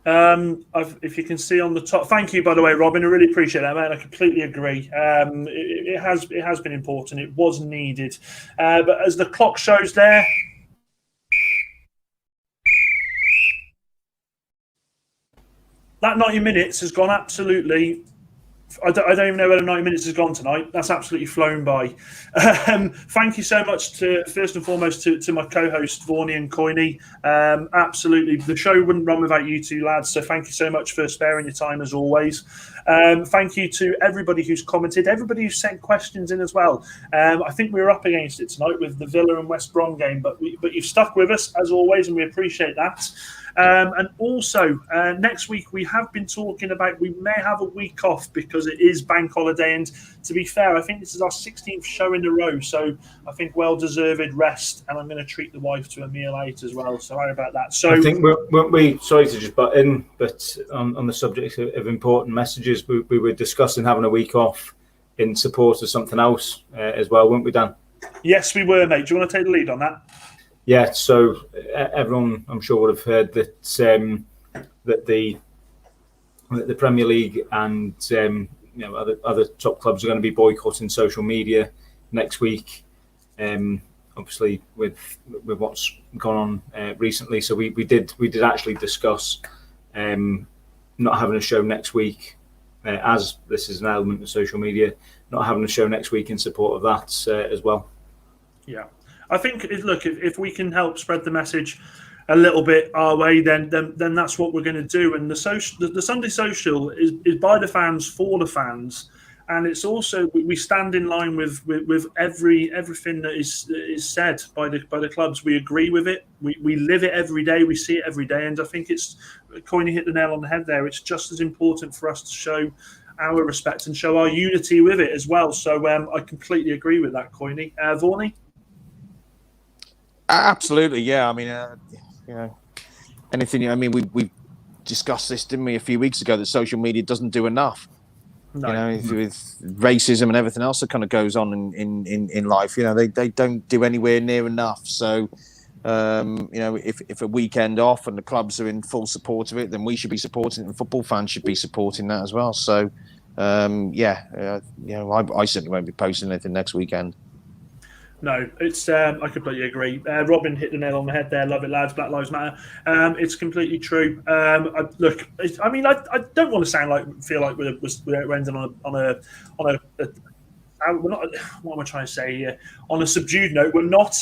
If you can see on the top, thank you, by the way, Robin. I really appreciate that, man. I completely agree. It has been important. It was needed. But as the clock shows there, that 90 minutes has gone absolutely. I don't even know where the 90 minutes has gone tonight. That's absolutely flown by. Thank you so much first and foremost to my co-host Vorney and Coiney. Absolutely, the show wouldn't run without you two lads. So thank you so much for sparing your time as always. Thank you to everybody who's commented, everybody who's sent questions in as well. I think we were up against it tonight with the Villa and West Brom game, but you've stuck with us as always, and we appreciate that. And also, next week we have been talking about we may have a week off because it is bank holiday. And to be fair, I think this is our 16th show in a row. So I think well-deserved rest. And I'm going to treat the wife to a meal out as well. So how about that? So I think, weren't we, sorry to just butt in, but on the subject of important messages, we were discussing having a week off in support of something else as well, weren't we, Dan? Yes, we were, mate. Do you want to take the lead on that? Yeah, so everyone, I'm sure, would have heard that that the Premier League and other top clubs are going to be boycotting social media next week. Obviously, with what's gone on recently, so we did actually discuss not having a show next week, as this is an element of social media. Not having a show next week in support of that as well. Yeah. I think, look, if we can help spread the message a little bit our way, then that's what we're going to do. And the Sunday Social is by the fans for the fans, and it's also we stand in line with everything that is said by the clubs. We agree with it. We live it every day. We see it every day, and I think it's Coiney hit the nail on the head there. It's just as important for us to show our respect and show our unity with it as well. So I completely agree with that, Coiney. Vorney? Absolutely, yeah. I mean, anything. I mean, we discussed this, didn't we, a few weeks ago? That social media doesn't do enough. No. With racism and everything else that kind of goes on in life. They don't do anywhere near enough. So, if a weekend off and the clubs are in full support of it, then we should be supporting it, and football fans should be supporting that as well. So, I certainly won't be posting anything next weekend. No, it's I completely agree. Robin hit the nail on the head there. Love it, lads. Black Lives Matter. It's completely true. I don't want to feel like we're ending on a we're not. What am I trying to say here? On a subdued note, we're not.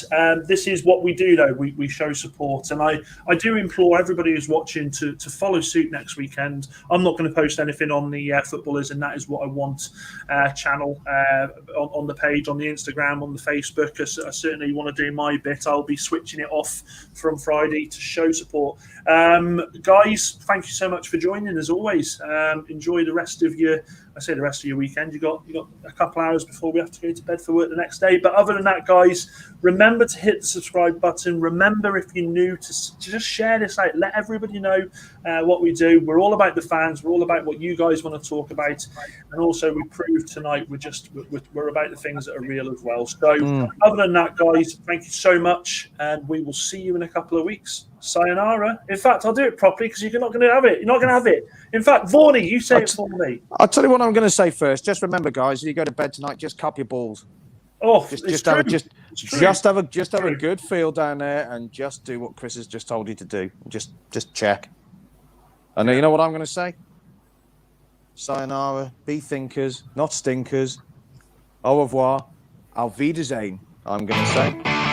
This is what we do, though. We show support, and I do implore everybody who's watching to follow suit next weekend. I'm not going to post anything on the Footballers and That Is What I Want channel on the page, on the Instagram, on the Facebook. I certainly want to do my bit. I'll be switching it off from Friday to show support. Guys, thank you so much for joining. As always, enjoy the rest of your. I say the rest of your weekend. You got a couple hours before we have to go to bed for work the next day. But other than that, guys, remember to hit the subscribe button. Remember, if you're new, to just share this out. Let everybody know what we do. We're all about the fans. We're all about what you guys want to talk about. And also, we proved tonight we're about the things that are real as well. So other than that, guys, thank you so much. And we will see you in a couple of weeks. Sayonara. In fact, I'll do it properly because you're not going to have it. You're not going to have it. In fact, Vorney, you say it for me. I'll tell you what I'm going to say first. Just remember, guys, when you go to bed tonight, just cup your balls. Oh, just have a good feel down there, and just do what Kris has just told you to do. Just check. And you know what I'm going to say? Sayonara. Be thinkers, not stinkers. Au revoir. Auf Wiedersehen. I'm going to say.